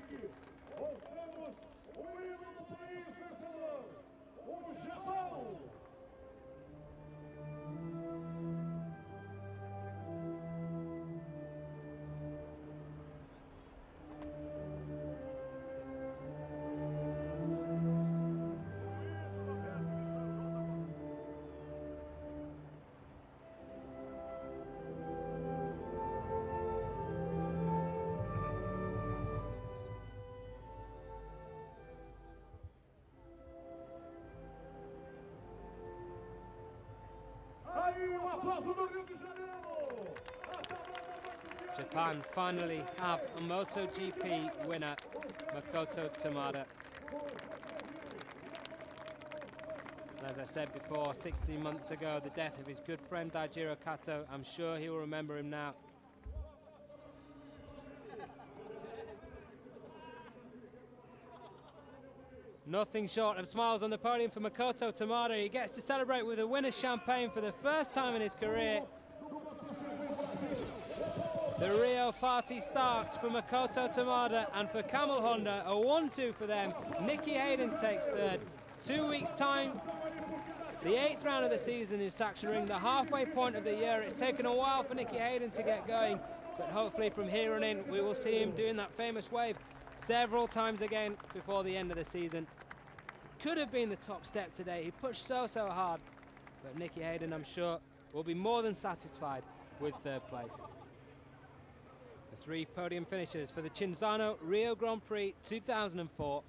Japan finally have a MotoGP winner, Makoto Tamada. And as I said before, 16 months ago, the death of his good friend Daijiro Kato. I'm sure he will remember him now. Nothing short of smiles on the podium for Makoto Tamada. He gets to celebrate with a winner's champagne for the first time in his career. The Rio party starts for Makoto Tamada, and for Camel Honda, a 1-2 for them. Nicky Hayden takes 3rd. 2 weeks' time, the 8th round of the season is Sachsenring, the halfway point of the year. It's taken a while for Nicky Hayden to get going, but hopefully from here on in, we will see him doing that famous wave several times again before the end of the season. It could have been the top step today. He pushed so hard, but Nicky Hayden, I'm sure, will be more than satisfied with 3rd place. The 3 podium finishes for the Cinzano Rio Grand Prix 2004.